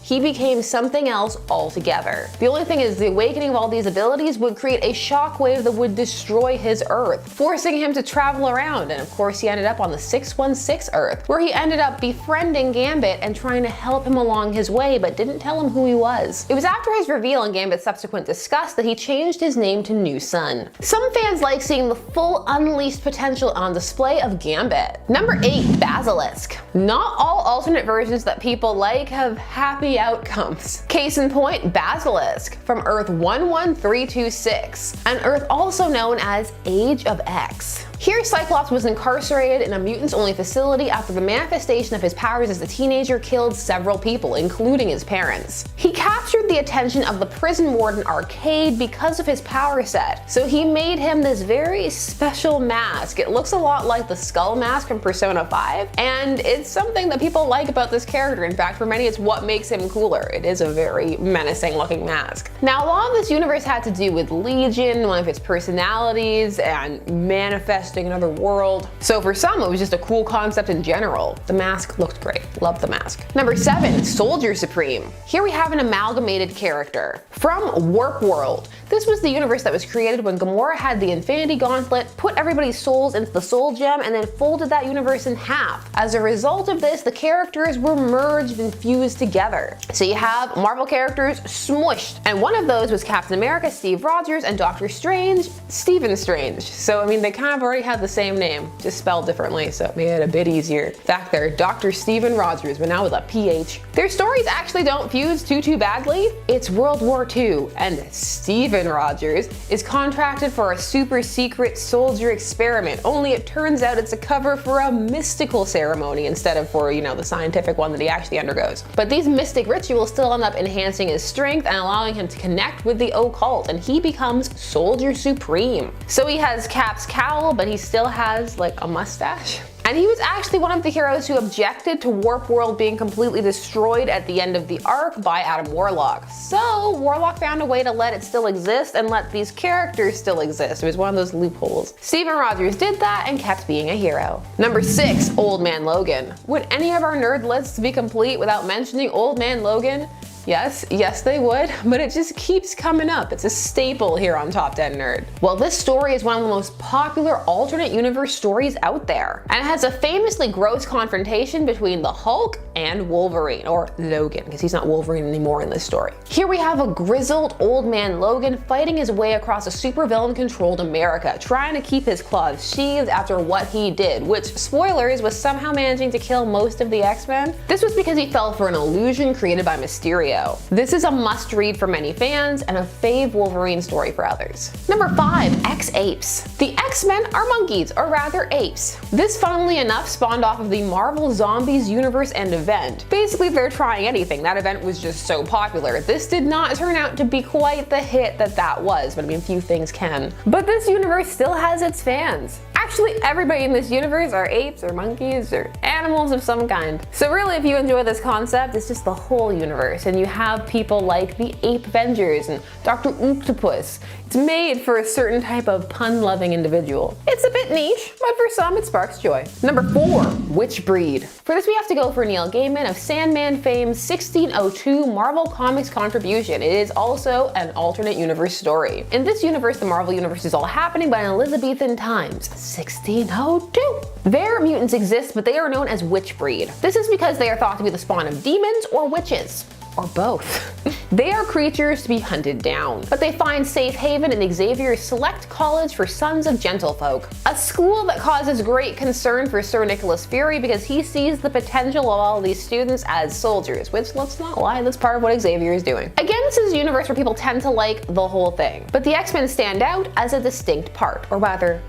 he became something else altogether. The only thing is, the awakening of all these abilities would create a shockwave that would destroy his Earth, forcing him to travel around, and of course he ended up on the 616 Earth, where he ended up befriending Gambit and trying to help him along his way, but didn't tell him who he was. It was after his reveal and Gambit's subsequent disgust that he changed his name to New Son. Some fans like seeing the full unleashed potential on display of Gambit. Number 8, Basilisk. Not all alternate versions that people like have happy outcomes. Case in point, Basilisk from Earth 11326, an Earth also known as Age of X. Here, Cyclops was incarcerated in a mutants-only facility after the manifestation of his powers as a teenager killed several people, including his parents. He captured the attention of the prison warden Arcade because of his power set, so he made him this very special mask. It looks a lot like the Skull mask from Persona 5, and it's something that people like about this character. In fact, for many, it's what makes him cooler. It is a very menacing-looking mask. Now, a lot of this universe had to do with Legion, one of its personalities, and manifesting another world. So for some, it was just a cool concept in general. The mask looked great. Loved the mask. Number 7, Soldier Supreme. Here we have an amalgamated character from Warp World. This was the universe that was created when Gamora had the Infinity Gauntlet, put everybody's souls into the Soul Gem, and then folded that universe in half. As a result of this, the characters were merged and fused together. So you have Marvel characters smushed, and one of those was Captain America, Steve Rogers, and Doctor Strange, Stephen Strange. So I mean, they kind of already had the same name, just spelled differently, so it made it a bit easier. Back there, Dr. Stephen Rogers, but now with a PH. Their stories actually don't fuse too badly. It's World War II, and Stephen Rogers is contracted for a super secret soldier experiment, only it turns out it's a cover for a mystical ceremony instead of for, the scientific one that he actually undergoes. But these mystic rituals still end up enhancing his strength and allowing him to connect with the occult, and he becomes Soldier Supreme. So he has Cap's cowl, but he still has like a mustache. And he was actually one of the heroes who objected to Warp World being completely destroyed at the end of the arc by Adam Warlock. So Warlock found a way to let it still exist and let these characters still exist. It was one of those loopholes. Stephen Rogers did that and kept being a hero. Number 6, Old Man Logan. Would any of our nerd lists be complete without mentioning Old Man Logan? Yes they would, but it just keeps coming up. It's a staple here on Top 10 Nerd. Well, this story is one of the most popular alternate universe stories out there, and it has a famously gross confrontation between the Hulk and Wolverine, or Logan, because he's not Wolverine anymore in this story. Here we have a grizzled old man Logan fighting his way across a supervillain-controlled America, trying to keep his claws sheathed after what he did, which, spoilers, was somehow managing to kill most of the X-Men. This was because he fell for an illusion created by Mysterio. scenario. This is a must-read for many fans and a fave Wolverine story for others. Number 5, Exapes. The X-Men are monkeys, or rather apes. This, funnily enough, spawned off of the Marvel Zombies universe and event. Basically, they're trying anything. That event was just so popular. This did not turn out to be quite the hit that was, but I mean, few things can. But this universe still has its fans. Actually, everybody in this universe are apes or monkeys or animals of some kind. So really, if you enjoy this concept, it's just the whole universe, and you have people like the Ape Avengers and Dr. Octopus. It's made for a certain type of pun-loving individual. It's a bit niche, but for some it sparks joy. Number 4, Witch Breed. For this we have to go for Neil Gaiman of Sandman fame's 1602 Marvel Comics contribution. It is also an alternate universe story. In this universe, the Marvel universe is all happening by Elizabethan times, 1602. There, mutants exist, but they are known as Witch Breed. This is because they are thought to be the spawn of demons or witches. Or both. They are creatures to be hunted down, but they find safe haven in Xavier's select college for sons of gentlefolk, a school that causes great concern for Sir Nicholas Fury because he sees the potential of all these students as soldiers, which, let's not lie, that's part of what Xavier is doing. Again, this is a universe where people tend to like the whole thing, but the X-Men stand out as a distinct part, or rather,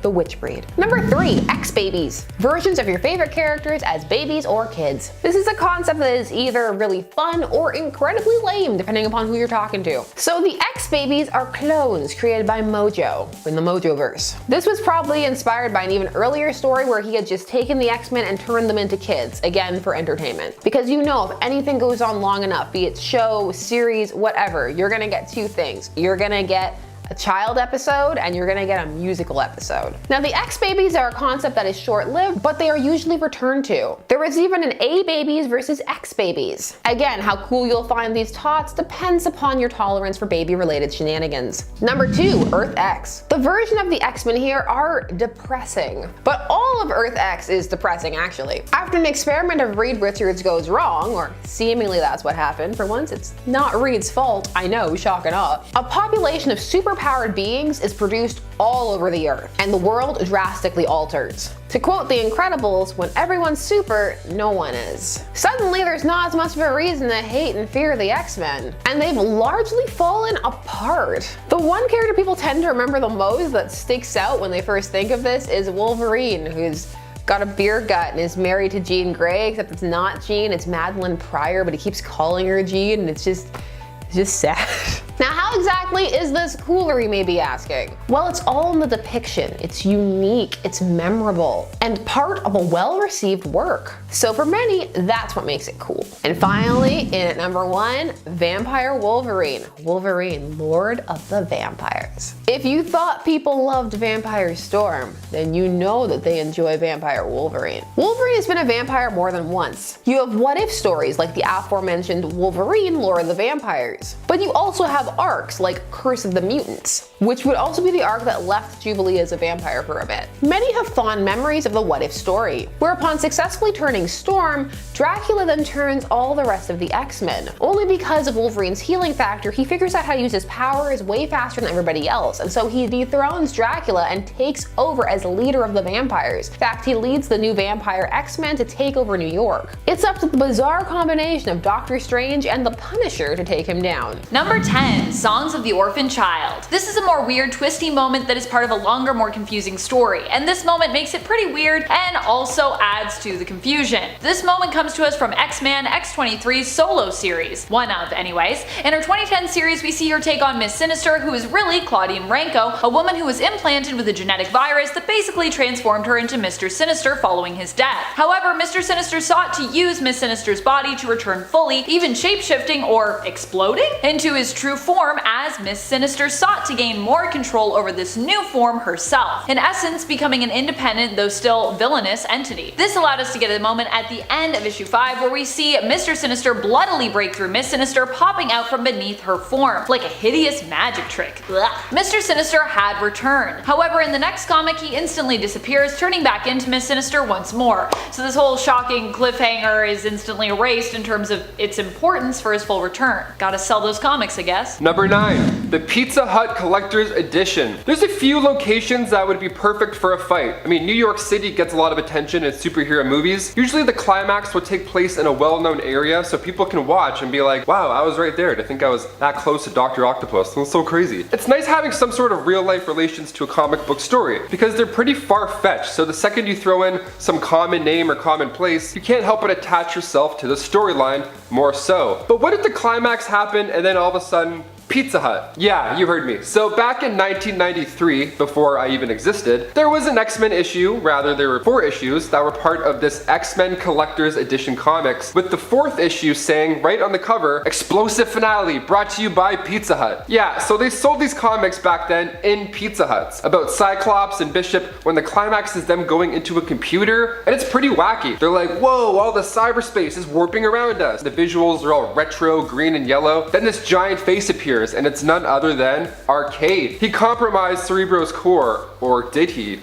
the Witch Breed. Number 3, Exbabies. Versions of your favorite characters as babies or kids. This is a concept that is either really fun or incredibly lame, depending upon who you're talking to. So the Exbabies are clones created by Mojo in the Mojoverse. This was probably inspired by an even earlier story where he had just taken the X-Men and turned them into kids, again for entertainment. Because you know, if anything goes on long enough, be it show, series, whatever, you're gonna get two things. You're gonna get a child episode and you're gonna get a musical episode. Now the Exbabies are a concept that is short-lived, but they are usually returned to. There is even an A-Babies versus X-Babies. Again, how cool you'll find these tots depends upon your tolerance for baby-related shenanigans. Number 2, Earth X. The version of the X-Men here are depressing, but all of Earth X is depressing actually. After an experiment of Reed Richards goes wrong, or seemingly that's what happened, for once it's not Reed's fault, I know, shock and awe, a population of superpowered beings is produced all over the Earth, and the world drastically alters. To quote The Incredibles, when everyone's super, no one is. Suddenly there's not as much of a reason to hate and fear the X-Men, and they've largely fallen apart. The one character people tend to remember the most that sticks out when they first think of this is Wolverine, who's got a beer gut and is married to Jean Grey, except it's not Jean, it's Madeline Pryor, but he keeps calling her Jean, and it's just sad. Now, how exactly is this cooler, you may be asking? Well, it's all in the depiction. It's unique, it's memorable, and part of a well-received work. So for many, that's what makes it cool. And finally, in at number 1, Vampire Wolverine. Wolverine, Lord of the Vampires. If you thought people loved Vampire Storm, then you know that they enjoy Vampire Wolverine. Wolverine has been a vampire more than once. You have what-if stories like the aforementioned Wolverine, Lord of the Vampires. But you also have arcs like Curse of the Mutants, which would also be the arc that left Jubilee as a vampire for a bit. Many have fond memories of the what-if story, where upon successfully turning Storm, Dracula then turns all the rest of the X-Men. Only because of Wolverine's healing factor, he figures out how to use his powers way faster than everybody else, and so he dethrones Dracula and takes over as leader of the vampires. In fact, he leads the new vampire X-Men to take over New York. It's up to the bizarre combination of Doctor Strange and the Punisher to take him down. Number 10, Songs of the Orphan Child. This is a more weird, twisty moment that is part of a longer, more confusing story, and this moment makes it pretty weird and also adds to the confusion. This moment comes to us from X-Men X-23's solo series, one of anyways. In her 2010 series, we see her take on Miss Sinister, who is really Claudine Ranko, a woman who was implanted with a genetic virus that basically transformed her into Mr. Sinister following his death. However, Mr. Sinister sought to use Miss Sinister's body to return fully, even shapeshifting or exploding into his true form as Miss Sinister sought to gain more control over this new form herself, in essence becoming an independent though still villainous entity. This allowed us to get a moment at the end of issue 5 where we see Mr. Sinister bloodily break through Miss Sinister, popping out from beneath her form, like a hideous magic trick. Ugh. Mr. Sinister had returned. However, in the next comic he instantly disappears, turning back into Miss Sinister once more. So this whole shocking cliffhanger is instantly erased in terms of its importance for his full return. Gotta sell those comics, I guess. success. Number 9, the Pizza Hut Collector's Edition. There's a few locations that would be perfect for a fight. I mean, New York City gets a lot of attention in superhero movies. Usually the climax would take place in a well-known area so people can watch and be like, wow, I was right there to think I was that close to Dr. Octopus. That's so crazy. It's nice having some sort of real-life relations to a comic book story because they're pretty far-fetched, so the second you throw in some common name or common place, you can't help but attach yourself to the storyline more so. But what if the climax happened and then all of a sudden, Pizza Hut. Yeah, you heard me. So back in 1993, before I even existed, there was an X-Men issue, rather there were 4 issues that were part of this X-Men Collector's Edition comics, with the 4th issue saying right on the cover, Explosive Finale, brought to you by Pizza Hut. Yeah, so they sold these comics back then in Pizza Huts, about Cyclops and Bishop when the climax is them going into a computer, and it's pretty wacky. They're like, whoa, all the cyberspace is warping around us. The visuals are all retro, green and yellow. Then this giant face appears, and it's none other than Arcade. He compromised Cerebro's core, or did he?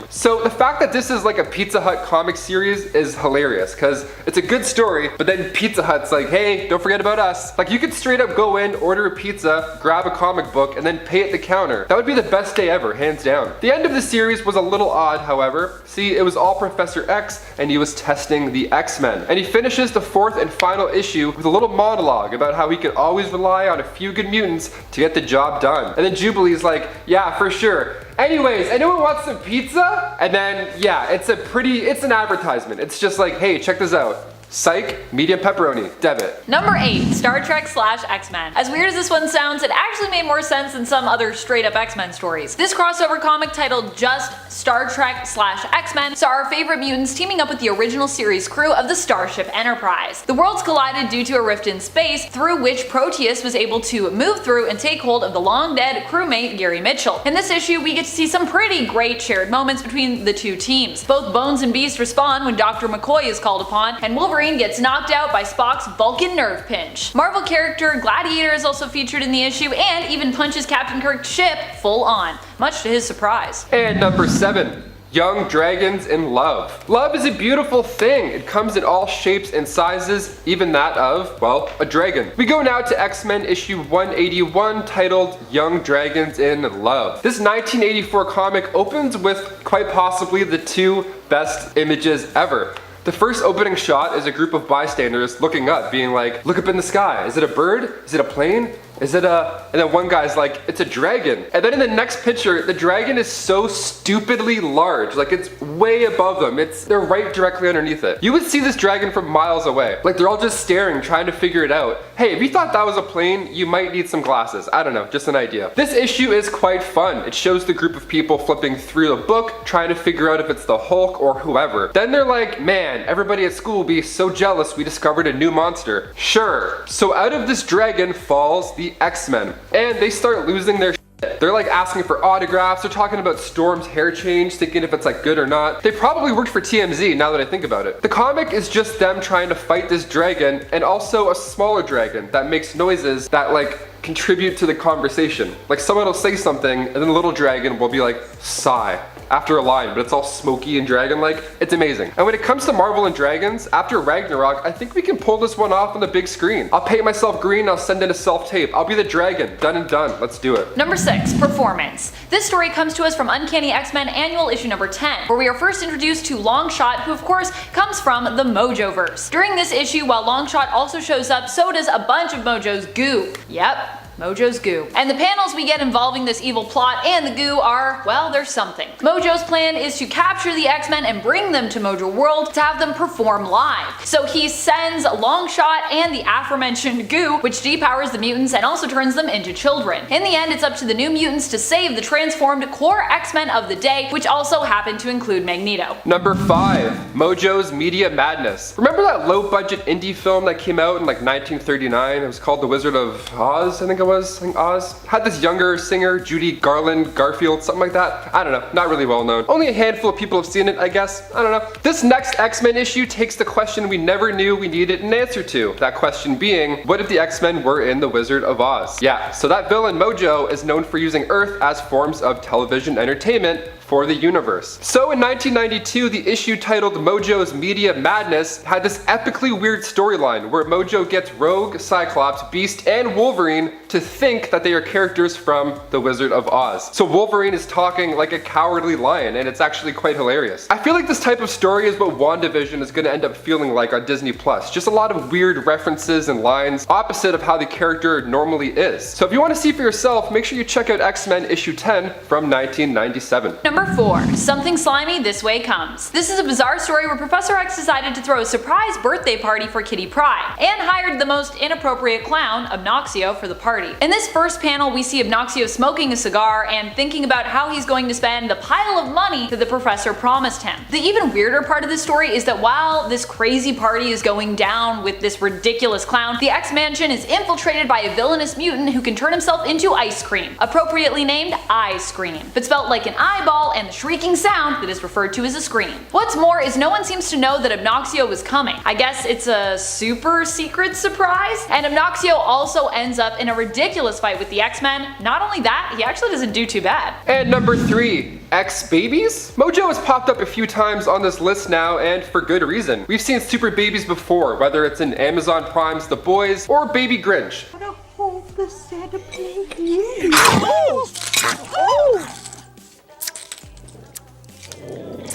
So the fact that this is like a Pizza Hut comic series is hilarious because it's a good story, but then Pizza Hut's like, hey, don't forget about us. Like you could straight up go in, order a pizza, grab a comic book, and then pay at the counter. That would be the best day ever, hands down. The end of the series was a little odd, however. See, it was all Professor X and he was testing the X-Men. And he finishes the 4th and final issue with a little monologue about how he could always rely on a few good mutants to get the job done. And then Jubilee's like, yeah, for sure. Anyways, anyone wants some pizza? And then, yeah, it's an advertisement. It's just like, hey, check this out. Psych, medium pepperoni, debit. Number 8, Star Trek / X-Men. As weird as this one sounds, it actually made more sense than some other straight up X-Men stories. This crossover comic titled just Star Trek / X-Men saw our favorite mutants teaming up with the original series crew of the Starship Enterprise. The worlds collided due to a rift in space through which Proteus was able to move through and take hold of the long dead crewmate Gary Mitchell. In this issue, we get to see some pretty great shared moments between the two teams. Both Bones and Beast respond when Dr. McCoy is called upon, and Wolverine gets knocked out by Spock's Vulcan nerve pinch. Marvel character Gladiator is also featured in the issue and even punches Captain Kirk's ship full on, much to his surprise. And number 7. Young Dragons in Love. Love is a beautiful thing. It comes in all shapes and sizes, even that of, well, a dragon. We go now to X-Men issue 181 titled Young Dragons in Love. This 1984 comic opens with quite possibly the 2 best images ever. The first opening shot is a group of bystanders looking up, being like, look up in the sky. Is it a bird? Is it a plane? Is it a... And then one guy's like, it's a dragon. And then in the next picture, the dragon is so stupidly large. Like it's way above them. They're right directly underneath it. You would see this dragon from miles away. Like they're all just staring, trying to figure it out. Hey, if you thought that was a plane, you might need some glasses. I don't know, just an idea. This issue is quite fun. It shows the group of people flipping through the book, trying to figure out if it's the Hulk or whoever. Then they're like, man, everybody at school will be so jealous we discovered a new monster. Sure. So out of this dragon falls the X-Men, and they start losing their shit. They're like asking for autographs, they're talking about Storm's hair change, thinking if it's like good or not. They probably worked for TMZ now that I think about it. The comic is just them trying to fight this dragon and also a smaller dragon that makes noises that like contribute to the conversation. Like someone will say something and then the little dragon will be like, sigh. After a line, but it's all smoky and dragon-like. It's amazing. And when it comes to Marvel and Dragons, after Ragnarok, I think we can pull this one off on the big screen. I'll paint myself green, I'll send in a self-tape. I'll be the dragon. Done and done. Let's do it. Number 6, Performance. This story comes to us from Uncanny X-Men Annual issue number 10, where we are first introduced to Longshot, who of course comes from the Mojoverse. During this issue, while Longshot also shows up, so does a bunch of Mojo's goo. Yep. Mojo's goo. And the panels we get involving this evil plot and the goo are, well, there's something. Mojo's plan is to capture the X-Men and bring them to Mojo World to have them perform live. So he sends Longshot and the aforementioned goo, which depowers the mutants and also turns them into children. In the end, it's up to the New Mutants to save the transformed core X-Men of the day, which also happen to include Magneto. Number 5, Mojo's Media Madness. Remember that low-budget indie film that came out in like 1939? It was called The Wizard of Oz, I think it was. Oz had this younger singer, Judy Garfield, something like that. I don't know, not really well known. Only a handful of people have seen it, I guess. I don't know. This next X-Men issue takes the question we never knew we needed an answer to. That question being, what if the X-Men were in The Wizard of Oz? Yeah, so that villain Mojo is known for using Earth as forms of television entertainment for the universe. So in 1992, the issue titled Mojo's Media Madness had this epically weird storyline where Mojo gets Rogue, Cyclops, Beast, and Wolverine to think that they are characters from The Wizard of Oz. So Wolverine is talking like a cowardly lion, and it's actually quite hilarious. I feel like this type of story is what WandaVision is going to end up feeling like on Disney+. Just a lot of weird references and lines, opposite of how the character normally is. So if you want to see for yourself, make sure you check out X-Men issue 10 from 1997. Number 4. Something Slimy This Way Comes. This is a bizarre story where Professor X decided to throw a surprise birthday party for Kitty Pryde, and hired the most inappropriate clown, Obnoxio, for the party. In this first panel, we see Obnoxio smoking a cigar and thinking about how he's going to spend the pile of money that the professor promised him. The even weirder part of this story is that while this crazy party is going down with this ridiculous clown, the X-Mansion is infiltrated by a villainous mutant who can turn himself into ice cream, appropriately named Ice Cream, but spelled like an eyeball and the shrieking sound that is referred to as a scream. What's more is no one seems to know that Obnoxio was coming. I guess it's a super secret surprise? And Obnoxio also ends up in a ridiculous fight with the X-Men. Not only that, he actually doesn't do too bad. And number 3, Exbabies? Mojo has popped up a few times on this list now, and for good reason. We've seen super babies before, whether it's in Amazon Prime's The Boys or Baby Grinch.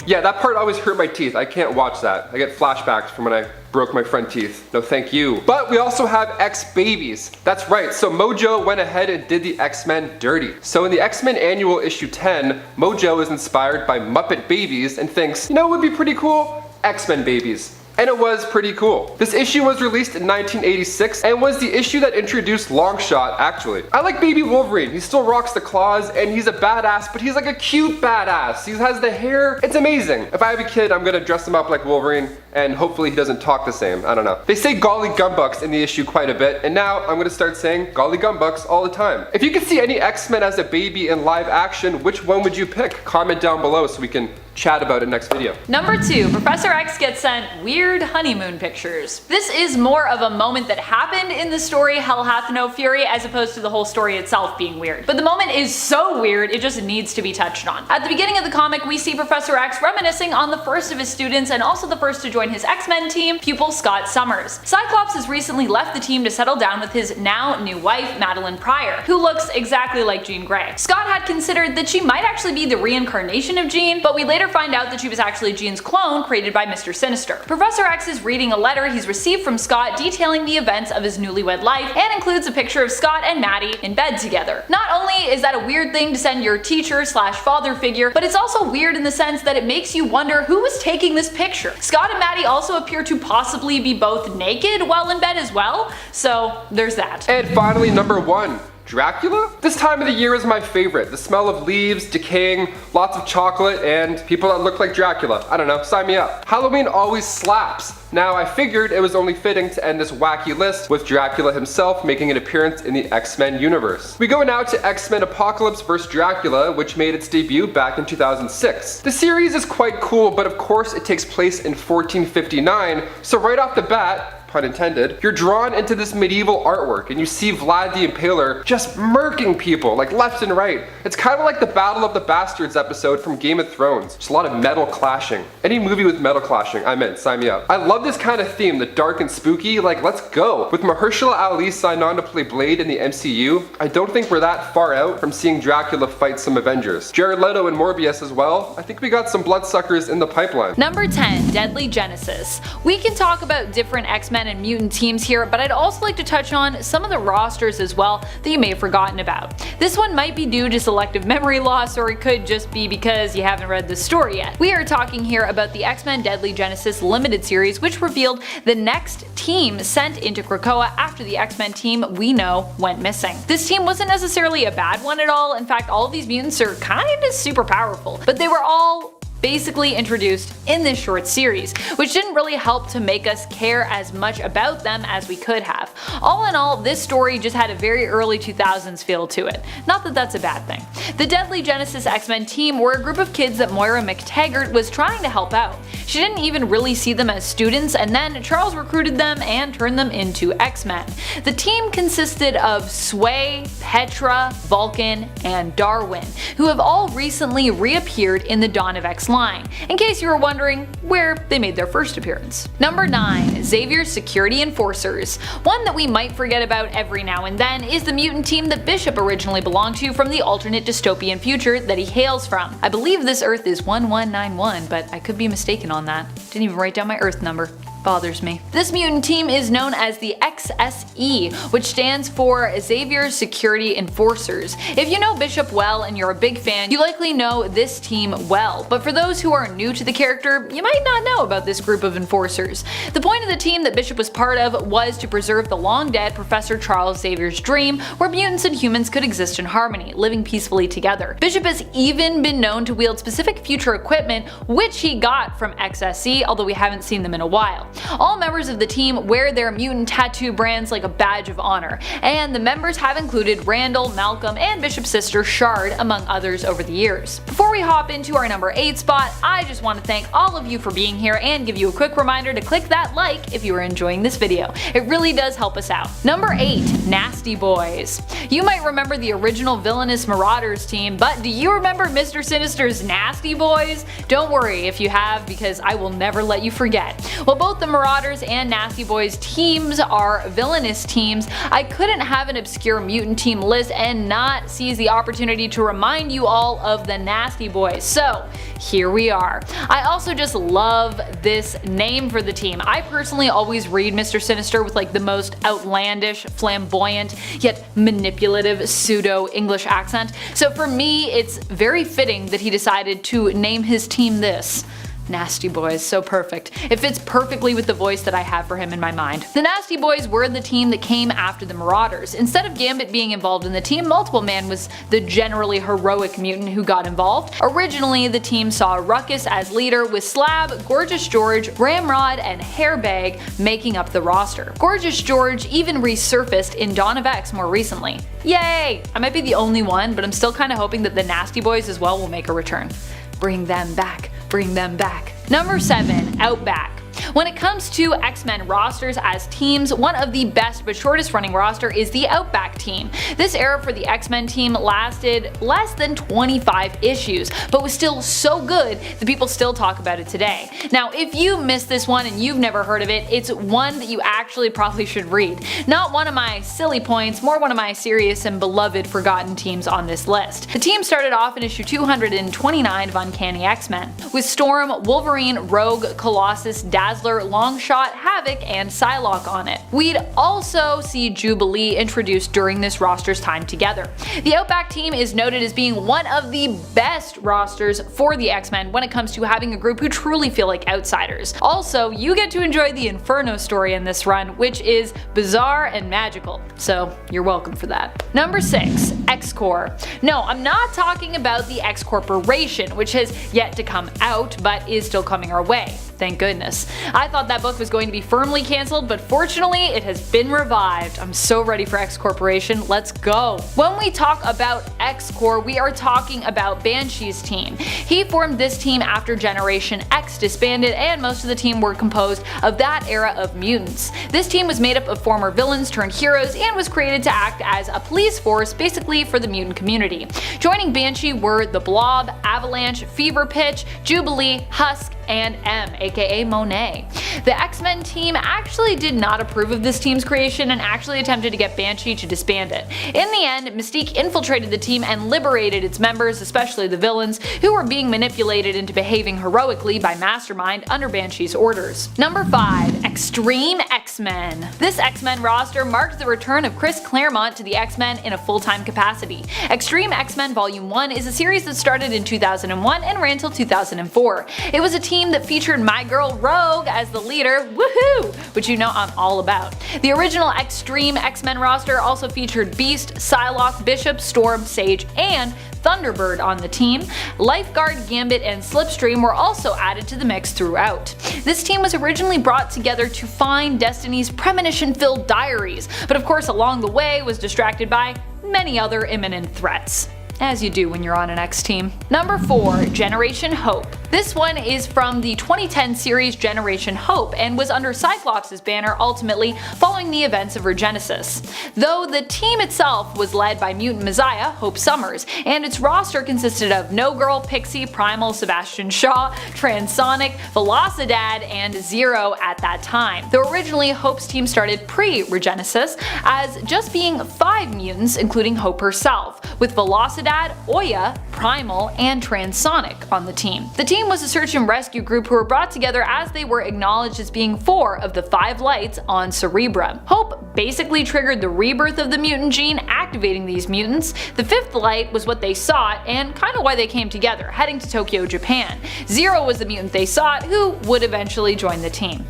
Yeah, that part always hurt my teeth. I can't watch that. I get flashbacks from when I broke my front teeth. No thank you. But we also have Exbabies. That's right, so Mojo went ahead and did the X-Men dirty. So in the X-Men Annual issue 10, Mojo is inspired by Muppet Babies and thinks, you know what would be pretty cool? X-Men babies. And it was pretty cool. This issue was released in 1986 and was the issue that introduced Longshot, actually. I like baby Wolverine. He still rocks the claws and he's a badass, but he's like a cute badass. He has the hair. It's amazing. If I have a kid, I'm gonna dress him up like Wolverine and hopefully he doesn't talk the same. I don't know. They say golly gumbucks in the issue quite a bit, and now I'm gonna start saying golly gumbucks all the time. If you could see any X-Men as a baby in live action, which one would you pick? Comment down below so we can chat about it next video. Number 2, Professor X gets sent weird honeymoon pictures. This is more of a moment that happened in the story Hell Hath No Fury as opposed to the whole story itself being weird. But the moment is so weird, it just needs to be touched on. At the beginning of the comic, we see Professor X reminiscing on the first of his students and also the first to join his X-Men team, pupil Scott Summers. Cyclops has recently left the team to settle down with his now new wife, Madeline Pryor, who looks exactly like Jean Grey. Scott had considered that she might actually be the reincarnation of Jean, but we later find out that she was actually Jean's clone created by Mr. Sinister. Professor X is reading a letter he's received from Scott detailing the events of his newlywed life and includes a picture of Scott and Maddie in bed together. Not only is that a weird thing to send your teacher slash father figure, but it's also weird in the sense that it makes you wonder who was taking this picture. Scott and Maddie also appear to possibly be both naked while in bed as well, so there's that. And finally, number 1. Dracula? This time of the year is my favorite. The smell of leaves, decaying, lots of chocolate, and people that look like Dracula. I don't know, sign me up. Halloween always slaps. Now I figured it was only fitting to end this wacky list with Dracula himself making an appearance in the X-Men universe. We go now to X-Men Apocalypse vs. Dracula, which made its debut back in 2006. The series is quite cool, but of course it takes place in 1459, so right off the bat, pun intended, you're drawn into this medieval artwork and you see Vlad the Impaler just murking people like left and right. It's kind of like the Battle of the Bastards episode from Game of Thrones. Just a lot of metal clashing. Any movie with metal clashing, I'm in, sign me up. I love this kind of theme, the dark and spooky, like let's go. With Mahershala Ali signed on to play Blade in the MCU, I don't think we're that far out from seeing Dracula fight some Avengers. Jared Leto and Morbius as well. I think we got some bloodsuckers in the pipeline. Number 10, Deadly Genesis. We can talk about different X-Men and mutant teams here, but I'd also like to touch on some of the rosters as well that you may have forgotten about. This one might be due to selective memory loss, or it could just be because you haven't read the story yet. We are talking here about the X-Men Deadly Genesis limited series, which revealed the next team sent into Krakoa after the X-Men team we know went missing. This team wasn't necessarily a bad one at all. In fact, all of these mutants are kind of super powerful, but they were all basically introduced in this short series, which didn't really help to make us care as much about them as we could have. All in all, this story just had a very early 2000s feel to it. Not that that's a bad thing. The Deadly Genesis X-Men team were a group of kids that Moira McTaggart was trying to help out. She didn't even really see them as students, and then Charles recruited them and turned them into X-Men. The team consisted of Sway, Petra, Vulcan, and Darwin, who have all recently reappeared in the Dawn of X line, in case you were wondering where they made their first appearance. Number 9. Xavier's Security Enforcers. One that we might forget about every now and then is the mutant team that Bishop originally belonged to from the alternate dystopian future that he hails from. I believe this Earth is 1191, but I could be mistaken on that. Didn't even write down my Earth number. Bothers me. This mutant team is known as the XSE, which stands for Xavier's Security Enforcers. If you know Bishop well and you're a big fan, you likely know this team well, but for those who are new to the character, you might not know about this group of enforcers. The point of the team that Bishop was part of was to preserve the long-dead Professor Charles Xavier's dream, where mutants and humans could exist in harmony, living peacefully together. Bishop has even been known to wield specific future equipment, which he got from XSE, although we haven't seen them in a while. All members of the team wear their mutant tattoo brands like a badge of honor, and the members have included Randall, Malcolm, and Bishop's sister Shard, among others over the years. Before we hop into our number 8 spot, I just want to thank all of you for being here and give you a quick reminder to click that like if you are enjoying this video. It really does help us out. Number 8. Nasty Boys. You might remember the original villainous Marauders team, but do you remember Mr. Sinister's Nasty Boys? Don't worry if you have, because I will never let you forget. Well, both the Marauders and Nasty Boys teams are villainous teams. I couldn't have an obscure mutant team list and not seize the opportunity to remind you all of the Nasty Boys. So here we are. I also just love this name for the team. I personally always read Mr. Sinister with like the most outlandish, flamboyant, yet manipulative pseudo-English accent. So for me, it's very fitting that he decided to name his team this. Nasty Boys, so perfect. It fits perfectly with the voice that I have for him in my mind. The Nasty Boys were the team that came after the Marauders. Instead of Gambit being involved in the team, Multiple Man was the generally heroic mutant who got involved. Originally, the team saw Ruckus as leader, with Slab, Gorgeous George, Ramrod, and Hairbag making up the roster. Gorgeous George even resurfaced in Dawn of X more recently. Yay! I might be the only one, but I'm still kinda hoping that the Nasty Boys as well will make a return. Bring them back. Bring them back. Number 7. Outback. When it comes to X-Men rosters as teams, one of the best but shortest running roster is the Outback team. This era for the X-Men team lasted less than 25 issues, but was still so good that people still talk about it today. Now, if you missed this one and you've never heard of it, it's one that you actually probably should read. Not one of my silly points, more one of my serious and beloved forgotten teams on this list. The team started off in issue 229 of Uncanny X-Men, with Storm, Wolverine, Rogue, Colossus, Dazzler, Longshot, Havoc, and Psylocke on it. We'd also see Jubilee introduced during this roster's time together. The Outback team is noted as being one of the best rosters for the X-Men when it comes to having a group who truly feel like outsiders. Also, you get to enjoy the Inferno story in this run, which is bizarre and magical, so you're welcome for that. Number 6. XCore. No, I'm not talking about the X Corporation, which has yet to come out, but is still coming our way. Thank goodness. I thought that book was going to be firmly cancelled, but fortunately it has been revived. I'm so ready for X Corporation, let's go. When we talk about XCore, we are talking about Banshee's team. He formed this team after Generation X disbanded, and most of the team were composed of that era of mutants. This team was made up of former villains turned heroes and was created to act as a police force basically for the mutant community. Joining Banshee were the Blob, Avalanche, Fever Pitch, Jubilee, Husk, and M, aka Monet. The X-Men team actually did not approve of this team's creation and actually attempted to get Banshee to disband it. In the end, Mystique infiltrated the team and liberated its members, especially the villains, who were being manipulated into behaving heroically by Mastermind under Banshee's orders. Number 5. Extreme X-Men. This X-Men roster marked the return of Chris Claremont to the X-Men in a full-time capacity. Extreme X-Men Volume 1 is a series that started in 2001 and ran till 2004. It was a team team that featured my girl Rogue as the leader, woohoo, which you know I'm all about. The original Extreme X-Men roster also featured Beast, Psylocke, Bishop, Storm, Sage, and Thunderbird on the team. Lifeguard, Gambit, and Slipstream were also added to the mix throughout. This team was originally brought together to find Destiny's premonition-filled diaries, but of course along the way was distracted by many other imminent threats. As you do when you're on an X team. Number 4, Generation Hope. This one is from the 2010 series Generation Hope and was under Cyclops' banner ultimately following the events of Regenesis. Though the team itself was led by mutant messiah Hope Summers, and its roster consisted of No Girl, Pixie, Primal, Sebastian Shaw, Transonic, Velocidad, and Zero at that time. Though originally Hope's team started pre-Regenesis as just being 5 mutants including Hope herself, with Velocidad, Oya, Primal, and Transonic on the team. The team was a search and rescue group who were brought together as they were acknowledged as being 4 of the 5 lights on Cerebra. Hope basically triggered the rebirth of the mutant gene, activating these mutants. The 5th light was what they sought and kind of why they came together, heading to Tokyo, Japan. Zero was the mutant they sought, who would eventually join the team,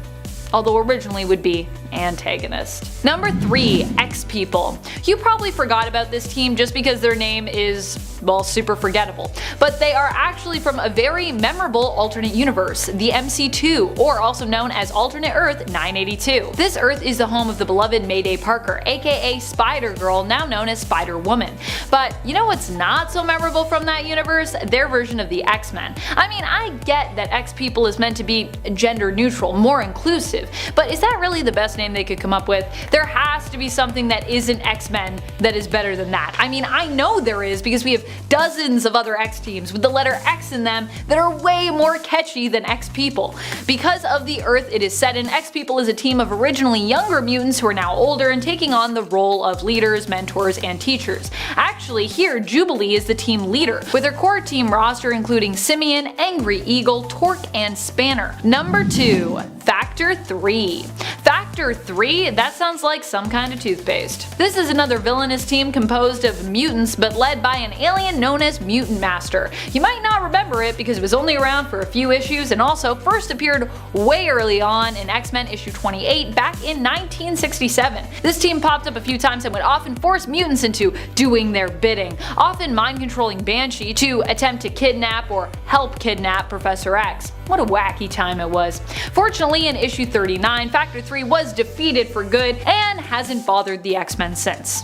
although originally would be antagonist. Number 3, X-People. You probably forgot about this team just because their name is, well, super forgettable, but they are actually from a very memorable alternate universe, the MC2, or also known as Alternate Earth 982. This Earth is the home of the beloved Mayday Parker, aka Spider-Girl, now known as Spider-Woman. But you know what's not so memorable from that universe? Their version of the X-Men. I mean, I get that X-People is meant to be gender neutral, more inclusive, but is that really the best name they could come up with? There has to be something that isn't X-Men that is better than that. I mean, I know there is because we have dozens of other X teams with the letter X in them that are way more catchy than X-People. Because of the Earth it is set in, X-People is a team of originally younger mutants who are now older and taking on the role of leaders, mentors, and teachers. Actually, here Jubilee is the team leader, with her core team roster including Simeon, Angry Eagle, Torque, and Spanner. Number 2, Factor 3. Factor 3? That sounds like some kind of toothpaste. This is another villainous team composed of mutants but led by an alien known as Mutant Master. You might not remember it because it was only around for a few issues and also first appeared way early on in X-Men issue 28 back in 1967. This team popped up a few times and would often force mutants into doing their bidding, often mind-controlling Banshee to attempt to kidnap or help kidnap Professor X. What a wacky time it was. Fortunately, in issue 39, Factor 3 was defeated for good and hasn't bothered the X-Men since.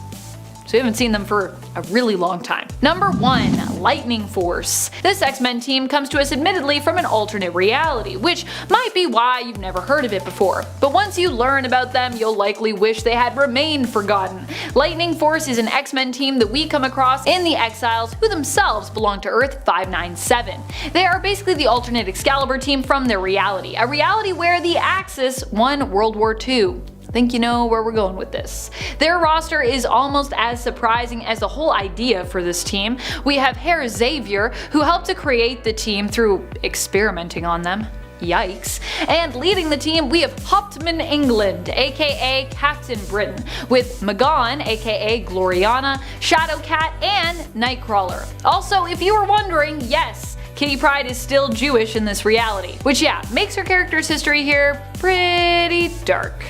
So we haven't seen them for a really long time. Number 1, Lightning Force. This X-Men team comes to us admittedly from an alternate reality, which might be why you've never heard of it before. But once you learn about them, you'll likely wish they had remained forgotten. Lightning Force is an X-Men team that we come across in the Exiles, who themselves belong to Earth 597. They are basically the alternate Excalibur team from their reality, a reality where the Axis won World War II. I think you know where we're going with this. Their roster is almost as surprising as the whole idea for this team. We have Herr Xavier, who helped to create the team through experimenting on them. Yikes. And leading the team, we have Hauptmann England, aka Captain Britain, with Magon, aka Gloriana, Shadowcat, and Nightcrawler. Also, if you were wondering, yes, Kitty Pryde is still Jewish in this reality, which yeah, makes her character's history here pretty dark.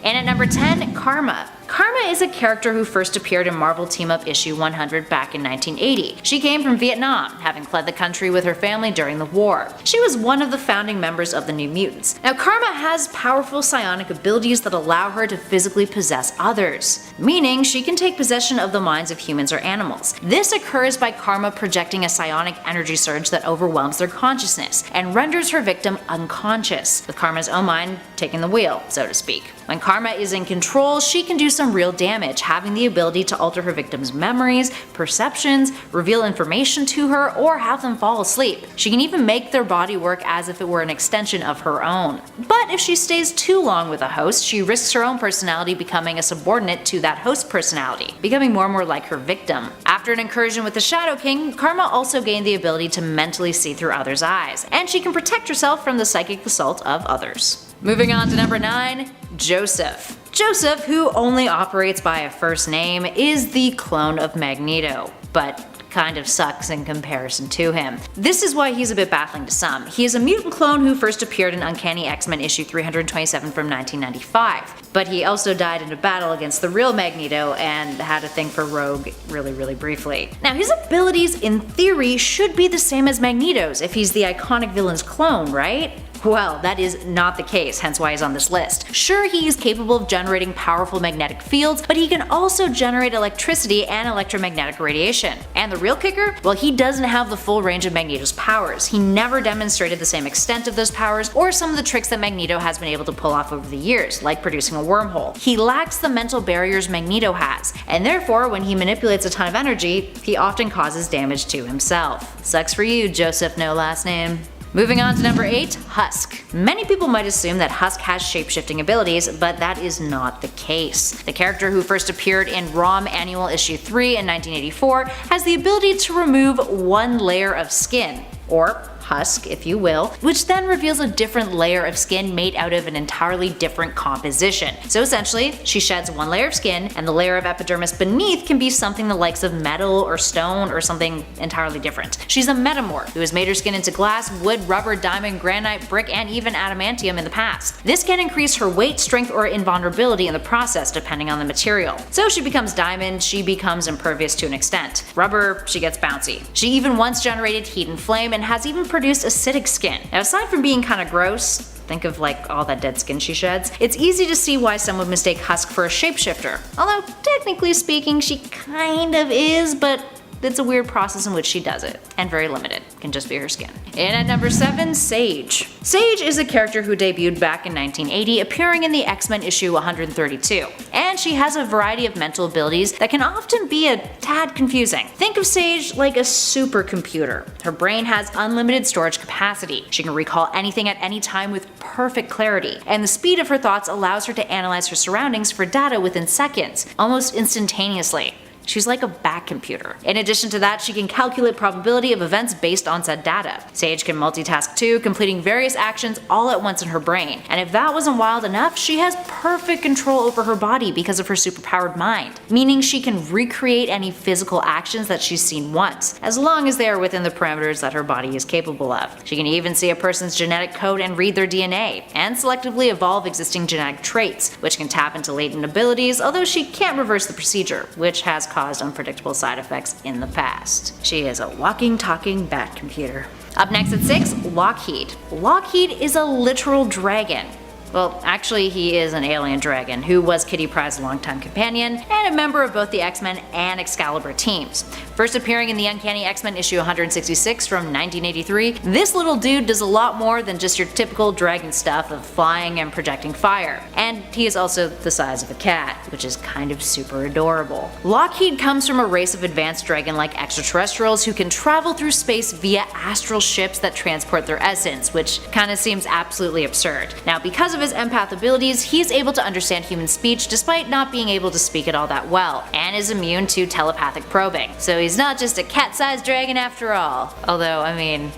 And at number 10, Karma. Karma is a character who first appeared in Marvel Team-Up issue 100 back in 1980. She came from Vietnam, having fled the country with her family during the war. She was one of the founding members of the New Mutants. Now Karma has powerful psionic abilities that allow her to physically possess others, meaning she can take possession of the minds of humans or animals. This occurs by Karma projecting a psionic energy surge that overwhelms their consciousness and renders her victim unconscious, with Karma's own mind taking the wheel, so to speak. When Karma is in control, she can do some real damage, having the ability to alter her victim's memories, perceptions, reveal information to her, or have them fall asleep. She can even make their body work as if it were an extension of her own. But if she stays too long with a host, she risks her own personality becoming a subordinate to that host personality, becoming more and more like her victim. After an incursion with the Shadow King, Karma also gained the ability to mentally see through others' eyes, and she can protect herself from the psychic assault of others. Moving on to number 9, Joseph. Joseph, who only operates by a first name, is the clone of Magneto, but kind of sucks in comparison to him. This is why he's a bit baffling to some. He is a mutant clone who first appeared in Uncanny X-Men issue 327 from 1995, but he also died in a battle against the real Magneto and had a thing for Rogue really briefly. Now his abilities in theory should be the same as Magneto's if he's the iconic villain's clone, right? Well, that is not the case, hence why he's on this list. Sure, he is capable of generating powerful magnetic fields, but he can also generate electricity and electromagnetic radiation. And the real kicker? Well, he doesn't have the full range of Magneto's powers. He never demonstrated the same extent of those powers or some of the tricks that Magneto has been able to pull off over the years, like producing a wormhole. He lacks the mental barriers Magneto has, and therefore when he manipulates a ton of energy, he often causes damage to himself. Sucks for you, Joseph no last name. Moving on to number 8, Husk. Many people might assume that Husk has shape-shifting abilities, but that is not the case. The character who first appeared in ROM Annual Issue 3 in 1984 has the ability to remove one layer of skin, or husk if you will, which then reveals a different layer of skin made out of an entirely different composition. So essentially, she sheds one layer of skin, and the layer of epidermis beneath can be something the likes of metal or stone or something entirely different. She's a metamorph who has made her skin into glass, wood, rubber, diamond, granite, brick, and even adamantium in the past. This can increase her weight, strength, or invulnerability in the process depending on the material. So she becomes diamond, she becomes impervious to an extent. Rubber, she gets bouncy. She even once generated heat and flame and has even produced acidic skin. Now aside from being kinda gross, think of like all that dead skin she sheds, it's easy to see why some would mistake Husk for a shapeshifter. Although technically speaking she kind of is, but it's a weird process in which she does it, and very limited. Can just be her skin. And at number 7, Sage. Sage is a character who debuted back in 1980, appearing in the X-Men issue 132. And she has a variety of mental abilities that can often be a tad confusing. Think of Sage like a supercomputer. Her brain has unlimited storage capacity. She can recall anything at any time with perfect clarity, and the speed of her thoughts allows her to analyze her surroundings for data within seconds, almost instantaneously. She's like a back computer. In addition to that, she can calculate probability of events based on said data. Sage can multitask too, completing various actions all at once in her brain. And if that wasn't wild enough, she has perfect control over her body because of her superpowered mind, meaning she can recreate any physical actions that she's seen once, as long as they are within the parameters that her body is capable of. She can even see a person's genetic code and read their DNA, and selectively evolve existing genetic traits, which can tap into latent abilities, although she can't reverse the procedure, which has caused unpredictable side effects in the past. She is a walking, talking bat computer. Up next at 6, Lockheed. Lockheed is a literal dragon. Well, actually he is an alien dragon who was Kitty Pryde's longtime companion and a member of both the X-Men and Excalibur teams. First appearing in the Uncanny X-Men issue 166 from 1983, this little dude does a lot more than just your typical dragon stuff of flying and projecting fire. And he is also the size of a cat, which is kind of super adorable. Lockheed comes from a race of advanced dragon-like extraterrestrials who can travel through space via astral ships that transport their essence, which kinda seems absolutely absurd. Now because of his empath abilities, he is able to understand human speech despite not being able to speak it all that well, and is immune to telepathic probing. So he's not just a cat-sized dragon after all. Although, I mean,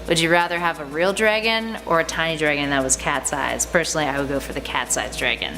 would you rather have a real dragon or a tiny dragon that was cat-sized? Personally, I would go for the cat-sized dragon.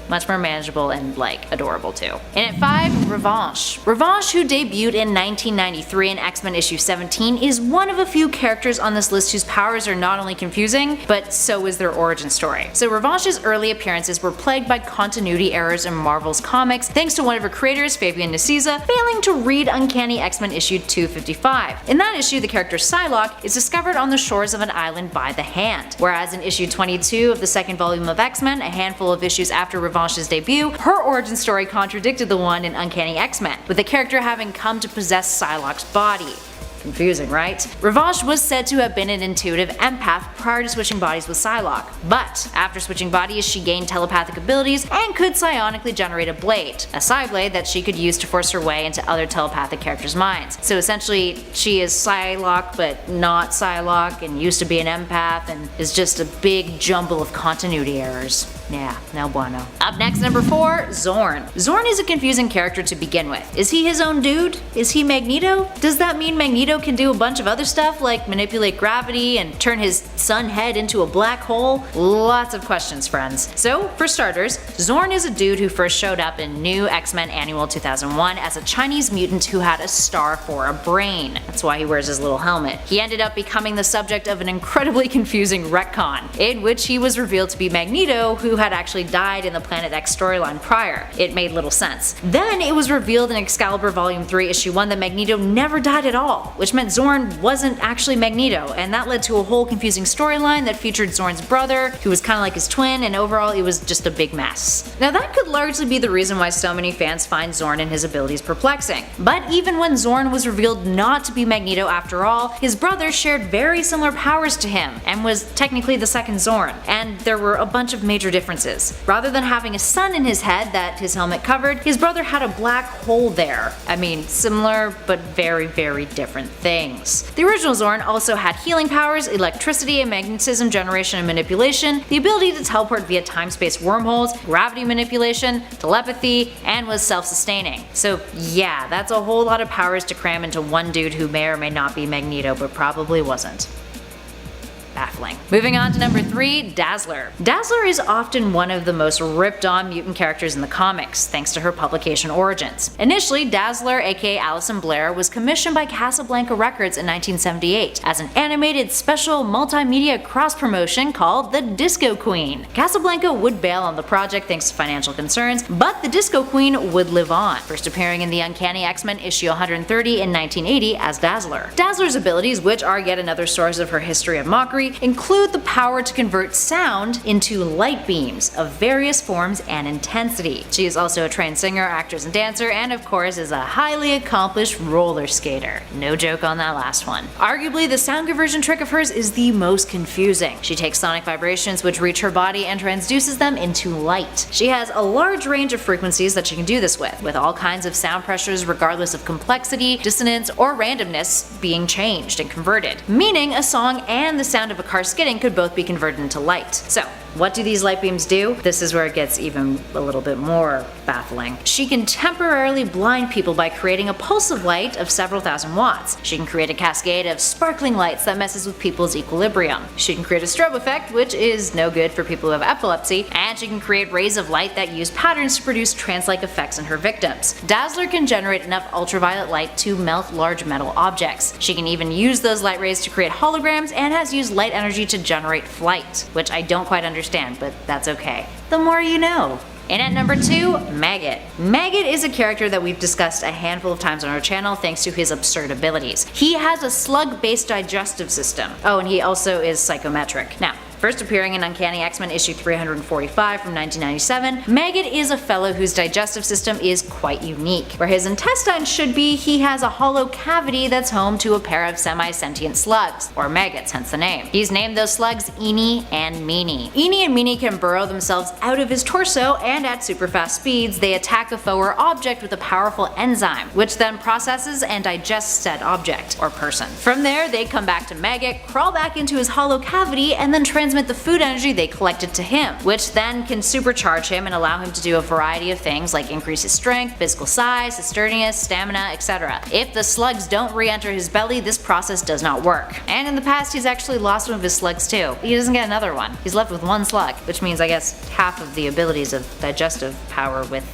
Much more manageable and, like, adorable too. And at 5, Revanche. Revanche, who debuted in 1993 in X-Men issue 17, is one of a few characters on this list whose powers are not only confusing, but so is their origin story. So Revanche's early appearances were plagued by continuity errors in Marvel's comics, thanks to one of her creators, Fabian Nicieza, failing to read Uncanny X-Men issue 255. In that issue, the character Psylocke is discovered on the shores of an island by the Hand, whereas in issue 22 of the second volume of X-Men, a handful of issues after Revanche's debut, her origin story contradicted the one in Uncanny X-Men, with the character having come to possess Psylocke's body. Confusing, right? Revanche was said to have been an intuitive empath prior to switching bodies with Psylocke, but after switching bodies she gained telepathic abilities and could psionically generate a blade, a Psyblade that she could use to force her way into other telepathic characters' minds. So essentially she is Psylocke but not Psylocke and used to be an empath and is just a big jumble of continuity errors. Yeah, no bueno. Up next, number 4, Zorn. Zorn is a confusing character to begin with. Is he his own dude? Is he Magneto? Does that mean Magneto can do a bunch of other stuff like manipulate gravity and turn his sun head into a black hole? Lots of questions, friends. So, for starters, Zorn is a dude who first showed up in New X-Men Annual 2001 as a Chinese mutant who had a star for a brain. That's why he wears his little helmet. He ended up becoming the subject of an incredibly confusing retcon, in which he was revealed to be Magneto, who had actually died in the Planet X storyline prior. It made little sense. Then it was revealed in Excalibur Volume 3 Issue 1 that Magneto never died at all, which meant Zorn wasn't actually Magneto, and that led to a whole confusing storyline that featured Zorn's brother, who was kind of like his twin, and overall it was just a big mess. Now that could largely be the reason why so many fans find Zorn and his abilities perplexing. But even when Zorn was revealed not to be Magneto after all, his brother shared very similar powers to him, and was technically the second Zorn, and there were a bunch of major differences. Rather than having a sun in his head that his helmet covered, his brother had a black hole there. I mean, similar but very, very different things. The original Zorn also had healing powers, electricity and magnetism generation and manipulation, the ability to teleport via time-space wormholes, gravity manipulation, telepathy, and was self-sustaining. So yeah, that's a whole lot of powers to cram into one dude who may or may not be Magneto, but probably wasn't. Baffling. Moving on to number 3, Dazzler. Dazzler is often one of the most ripped on mutant characters in the comics, thanks to her publication origins. Initially, Dazzler, aka Alison Blair, was commissioned by Casablanca Records in 1978 as an animated special multimedia cross-promotion called The Disco Queen. Casablanca would bail on the project thanks to financial concerns, but the Disco Queen would live on, first appearing in the Uncanny X-Men issue 130 in 1980 as Dazzler. Dazzler's abilities, which are yet another source of her history of mockery, include the power to convert sound into light beams of various forms and intensity. She is also a trained singer, actress, and dancer, and of course is a highly accomplished roller skater. No joke on that last one. Arguably, the sound conversion trick of hers is the most confusing. She takes sonic vibrations which reach her body and transduces them into light. She has a large range of frequencies that she can do this with all kinds of sound pressures regardless of complexity, dissonance, or randomness being changed and converted, meaning a song and the sound of a car skidding could both be converted into light. So, what do these light beams do? This is where it gets even a little bit more baffling. She can temporarily blind people by creating a pulse of light of several thousand watts. She can create a cascade of sparkling lights that messes with people's equilibrium. She can create a strobe effect, which is no good for people who have epilepsy, and she can create rays of light that use patterns to produce trance-like effects in her victims. Dazzler can generate enough ultraviolet light to melt large metal objects. She can even use those light rays to create holograms and has used light energy to generate flight, which I don't quite understand, but that's okay. The more you know. And at number 2, Maggot. Maggot is a character that we've discussed a handful of times on our channel thanks to his absurd abilities. He has a slug-based digestive system. Oh, and he also is psychometric. Now, first appearing in Uncanny X-Men issue 345 from 1997, Maggot is a fellow whose digestive system is quite unique. Where his intestines should be, he has a hollow cavity that's home to a pair of semi-sentient slugs, or maggots, hence the name. He's named those slugs Eenie and Meanie. Eenie and Meanie can burrow themselves out of his torso, and at super fast speeds, they attack a foe or object with a powerful enzyme, which then processes and digests said object, or person. From there, they come back to Maggot, crawl back into his hollow cavity, and then transmit the food energy they collected to him, which then can supercharge him and allow him to do a variety of things like increase his strength, physical size, his sturdiness, stamina, etc. If the slugs don't re-enter his belly, this process does not work. And in the past, he's actually lost one of his slugs too. He doesn't get another one. He's left with one slug, which means I guess half of the abilities of digestive power with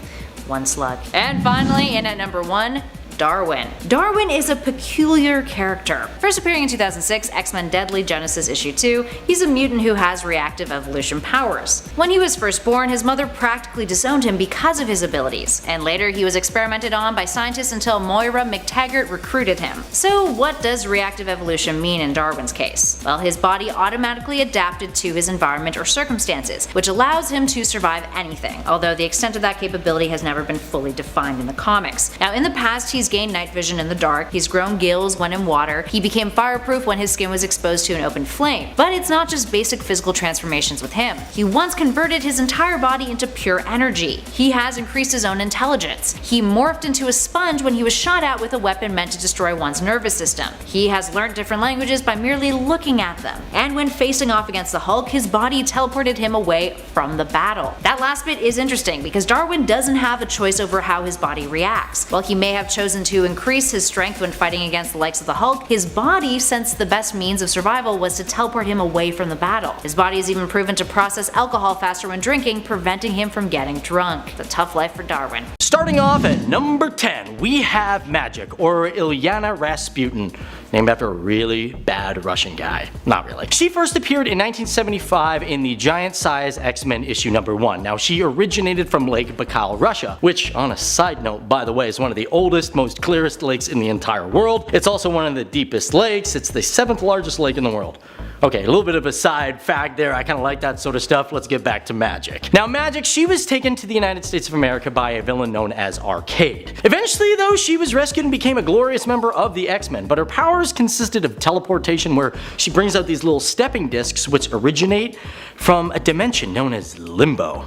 one slug. And finally, in at number 1, Darwin. Darwin is a peculiar character. First appearing in 2006, X-Men Deadly Genesis issue 2, he's a mutant who has reactive evolution powers. When he was first born, his mother practically disowned him because of his abilities, and later he was experimented on by scientists until Moira McTaggart recruited him. So what does reactive evolution mean in Darwin's case? Well, his body automatically adapted to his environment or circumstances, which allows him to survive anything, although the extent of that capability has never been fully defined in the comics. Now in the past, he's he's gained night vision in the dark, he's grown gills when in water, he became fireproof when his skin was exposed to an open flame. But it's not just basic physical transformations with him. He once converted his entire body into pure energy. He has increased his own intelligence. He morphed into a sponge when he was shot at with a weapon meant to destroy one's nervous system. He has learned different languages by merely looking at them. And when facing off against the Hulk, his body teleported him away from the battle. That last bit is interesting because Darwin doesn't have a choice over how his body reacts. While he may have chosen to increase his strength when fighting against the likes of the Hulk, his body sensed the best means of survival was to teleport him away from the battle. His body is even proven to process alcohol faster when drinking, preventing him from getting drunk. It's a tough life for Darwin. Starting off at number 10, we have Magic, or Ilyana Rasputin, named after a really bad Russian guy. Not really. She first appeared in 1975 in the giant-size X-Men issue number 1. Now, she originated from Lake Baikal, Russia, which, on a side note, by the way, is one of the oldest, most clearest lakes in the entire world. It's also one of the deepest lakes. It's the 7th largest lake in the world. Okay, a little bit of a side fact there, I kinda like that sort of stuff. Let's get back to Magic. Now Magic, she was taken to the United States of America by a villain known as Arcade. Eventually though, she was rescued and became a glorious member of the X-Men, but her powers consisted of teleportation, where she brings out these little stepping discs which originate from a dimension known as Limbo.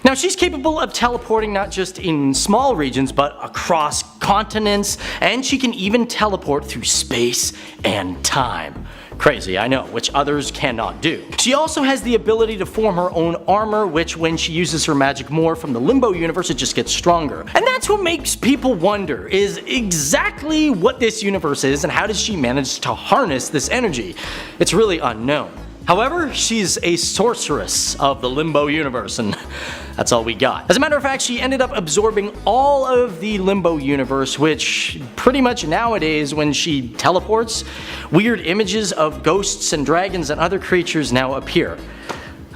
Now she's capable of teleporting not just in small regions but across continents, and she can even teleport through space and time. Crazy, I know, which others cannot do. She also has the ability to form her own armor, which when she uses her magic more from the Limbo universe, it just gets stronger. And that's what makes people wonder, is exactly what this universe is and how does she manage to harness this energy? It's really unknown. However, she's a sorceress of the Limbo universe, and that's all we got. As a matter of fact, she ended up absorbing all of the Limbo universe, which pretty much nowadays when she teleports, weird images of ghosts and dragons and other creatures now appear.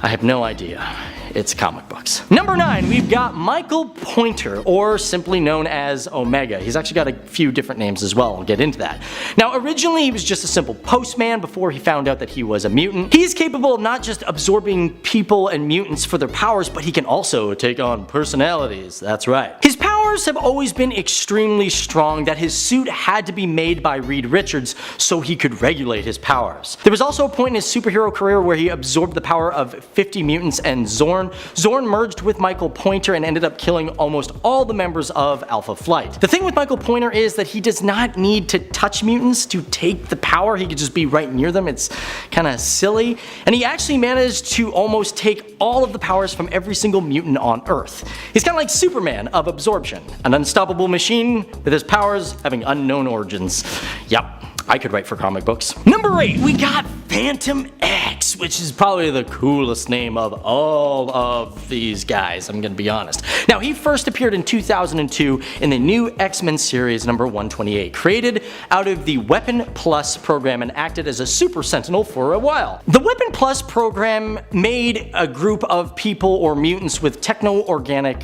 I have no idea. It's comic books. Number 9, we've got Michael Pointer, or simply known as Omega. He's actually got a few different names as well, I'll get into that. Now originally he was just a simple postman before he found out that he was a mutant. He's capable of not just absorbing people and mutants for their powers, but he can also take on personalities, that's right. His powers have always been extremely strong that his suit had to be made by Reed Richards so he could regulate his powers. There was also a point in his superhero career where he absorbed the power of 50 mutants and Zorn. Zorn merged with Michael Pointer and ended up killing almost all the members of Alpha Flight. The thing with Michael Pointer is that he does not need to touch mutants to take the power, he could just be right near them. It's kinda silly. And he actually managed to almost take all of the powers from every single mutant on Earth. He's kinda like Superman of absorption, an unstoppable machine with his powers having unknown origins. Yep. I could write for comic books. Number 8, we got Phantom X, which is probably the coolest name of all of these guys, I'm gonna be honest. Now, he first appeared in 2002 in the new X-Men series number 128, created out of the Weapon Plus program and acted as a super sentinel for a while. The Weapon Plus program made a group of people or mutants with techno-organic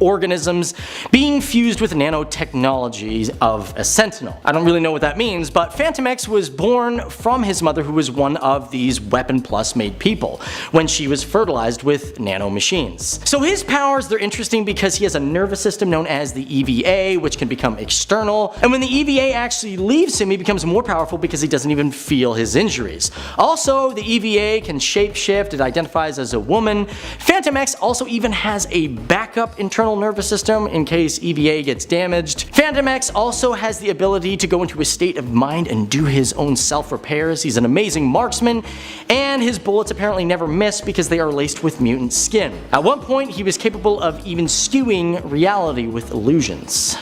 organisms being fused with nanotechnology of a sentinel. I don't really know what that means, but Phantom X was born from his mother, who was one of these Weapon Plus made people, when she was fertilized with nano machines. So his powers, they're interesting because he has a nervous system known as the EVA, which can become external, and when the EVA actually leaves him, he becomes more powerful because he doesn't even feel his injuries. Also, the EVA can shapeshift, it identifies as a woman. Phantom X also even has a backup internal nervous system in case EVA gets damaged. Phantom X also has the ability to go into a state of mind and do his own self-repairs. He's an amazing marksman, and his bullets apparently never miss because they are laced with mutant skin. At one point, he was capable of even skewing reality with illusions.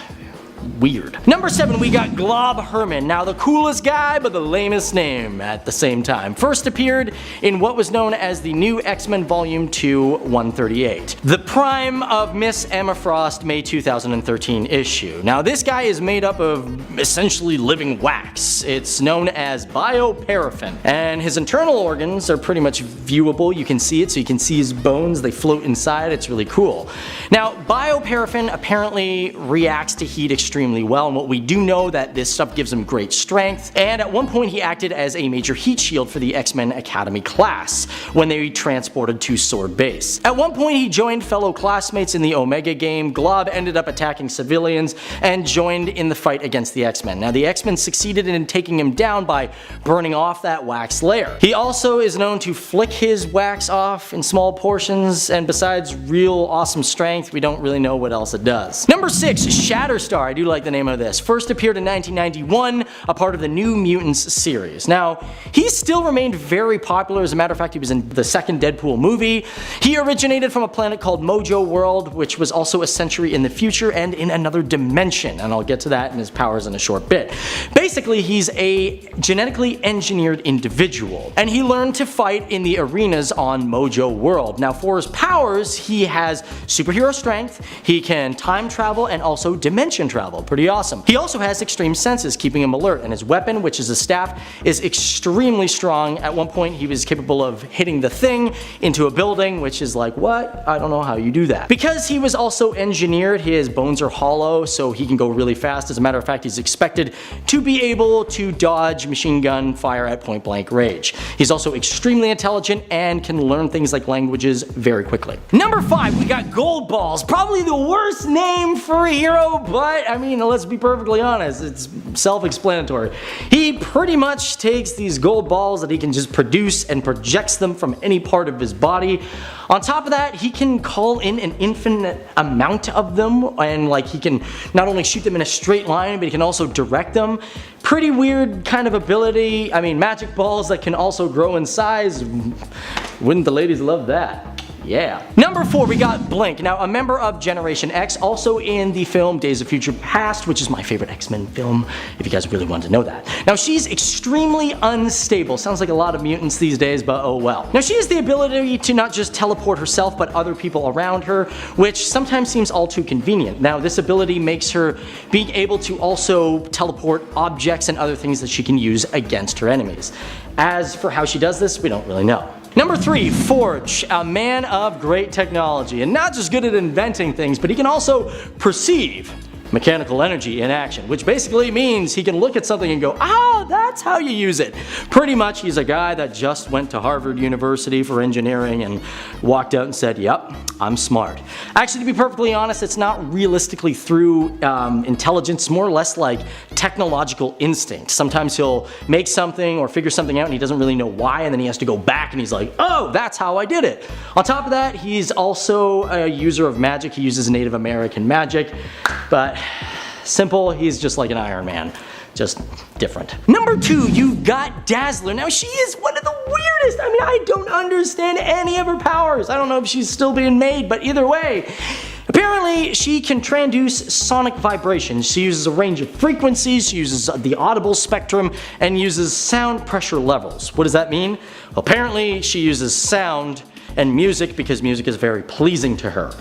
Weird. Number 7, we got Glob Herman. Now the coolest guy, but the lamest name at the same time. First appeared in what was known as the new X-Men Volume 2 138. The prime of Miss Emma Frost May 2013 issue. Now this guy is made up of essentially living wax. It's known as bioparaffin. And his internal organs are pretty much viewable. You can see it, so you can see his bones. They float inside. It's really cool. Now bioparaffin apparently reacts to heat extremely extremely well, and what we do know that this stuff gives him great strength, and at one point he acted as a major heat shield for the X-Men Academy class when they transported to Sword Base. At one point he joined fellow classmates in the Omega game, Glob ended up attacking civilians, and joined in the fight against the X-Men. Now the X-Men succeeded in taking him down by burning off that wax layer. He also is known to flick his wax off in small portions, and besides real awesome strength, we don't really know what else it does. Number 6, Shatterstar. I do like the name of this. First appeared in 1991, a part of the New Mutants series. Now, he still remained very popular. As a matter of fact, he was in the second Deadpool movie. He originated from a planet called Mojo World, which was also a century in the future and in another dimension, and I'll get to that and his powers in a short bit. Basically, he's a genetically engineered individual, and he learned to fight in the arenas on Mojo World. Now, for his powers, he has superhero strength, he can time travel, and also dimension travel. Pretty awesome. He also has extreme senses, keeping him alert, and his weapon, which is a staff, is extremely strong. At one point, he was capable of hitting the Thing into a building, which is like, what? I don't know how you do that. Because he was also engineered, his bones are hollow, so he can go really fast. As a matter of fact, he's expected to be able to dodge machine gun fire at point blank range. He's also extremely intelligent and can learn things like languages very quickly. Number 5, we got Gold Balls. Probably the worst name for a hero, but I mean, let's be perfectly honest, it's self-explanatory. He pretty much takes these gold balls that he can just produce and projects them from any part of his body. On top of that, he can call in an infinite amount of them, and like he can not only shoot them in a straight line, but he can also direct them. Pretty weird kind of ability. I mean, magic balls that can also grow in size. Wouldn't the ladies love that? Yeah. Number 4, we got Blink. Now, a member of Generation X, also in the film Days of Future Past, which is my favorite X-Men film, if you guys really want to know that. Now, she's extremely unstable. Sounds like a lot of mutants these days, but oh well. Now, she has the ability to not just teleport herself, but other people around her, which sometimes seems all too convenient. Now, this ability makes her being able to also teleport objects and other things that she can use against her enemies. As for how she does this, we don't really know. Number 3, Forge, a man of great technology, and not just good at inventing things, but he can also perceive mechanical energy in action, which basically means he can look at something and go, ah, that's how you use it. Pretty much he's a guy that just went to Harvard University for engineering and walked out and said, yep, I'm smart. Actually, to be perfectly honest, it's not realistically through intelligence, more or less like technological instinct. Sometimes he'll make something or figure something out and he doesn't really know why, and then he has to go back and he's like, oh, that's how I did it. On top of that, he's also a user of magic. He uses Native American magic, but simple, he's just like an Iron Man, just different. Number 2, you've got Dazzler. Now, she is one of the weirdest. I mean, I don't understand any of her powers. I don't know if she's still being made, but either way, apparently she can transduce sonic vibrations. She uses a range of frequencies, she uses the audible spectrum, and uses sound pressure levels. What does that mean? Well, apparently she uses sound and music because music is very pleasing to her.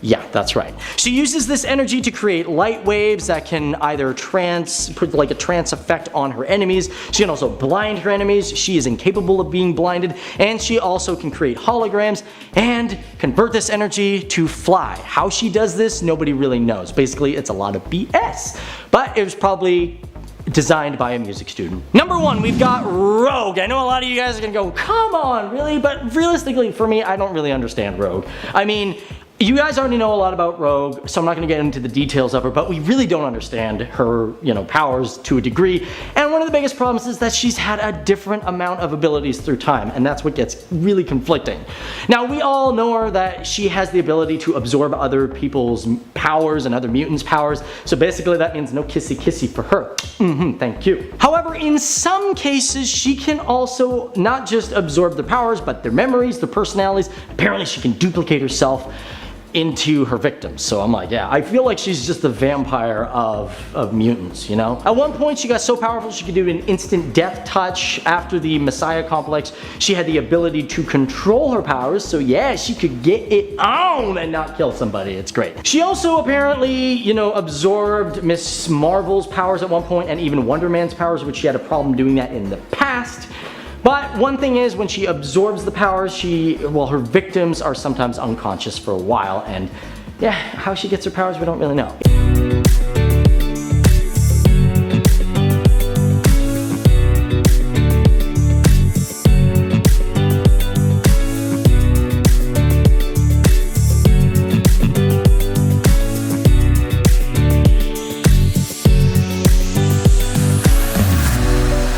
Yeah, that's right. She uses this energy to create light waves that can either put like a trance effect on her enemies. She can also blind her enemies. She is incapable of being blinded, and she also can create holograms and convert this energy to fly. How she does this, nobody really knows. Basically, it's a lot of BS, but it was probably designed by a music student. Number 1, we've got Rogue. I know a lot of you guys are gonna go, come on, really? But realistically, for me, I don't really understand Rogue. I mean, you guys already know a lot about Rogue, so I'm not going to get into the details of her, but we really don't understand her, powers to a degree. And one of the biggest problems is that she's had a different amount of abilities through time, and that's what gets really conflicting. Now, we all know her that she has the ability to absorb other people's powers and other mutants' powers, so basically that means no kissy kissy for her. Thank you. However, in some cases, she can also not just absorb their powers, but their memories, their personalities. Apparently, she can duplicate herself into her victims. So I'm like, yeah, I feel like she's just the vampire of mutants, At one point, she got so powerful she could do an instant death touch. After the Messiah complex, she had the ability to control her powers, so yeah, she could get it on and not kill somebody. It's great. She also apparently, absorbed Miss Marvel's powers at one point, and even Wonder Man's powers, which she had a problem doing that in the past. But one thing is, when she absorbs the powers, her victims are sometimes unconscious for a while, and yeah, how she gets her powers, we don't really know.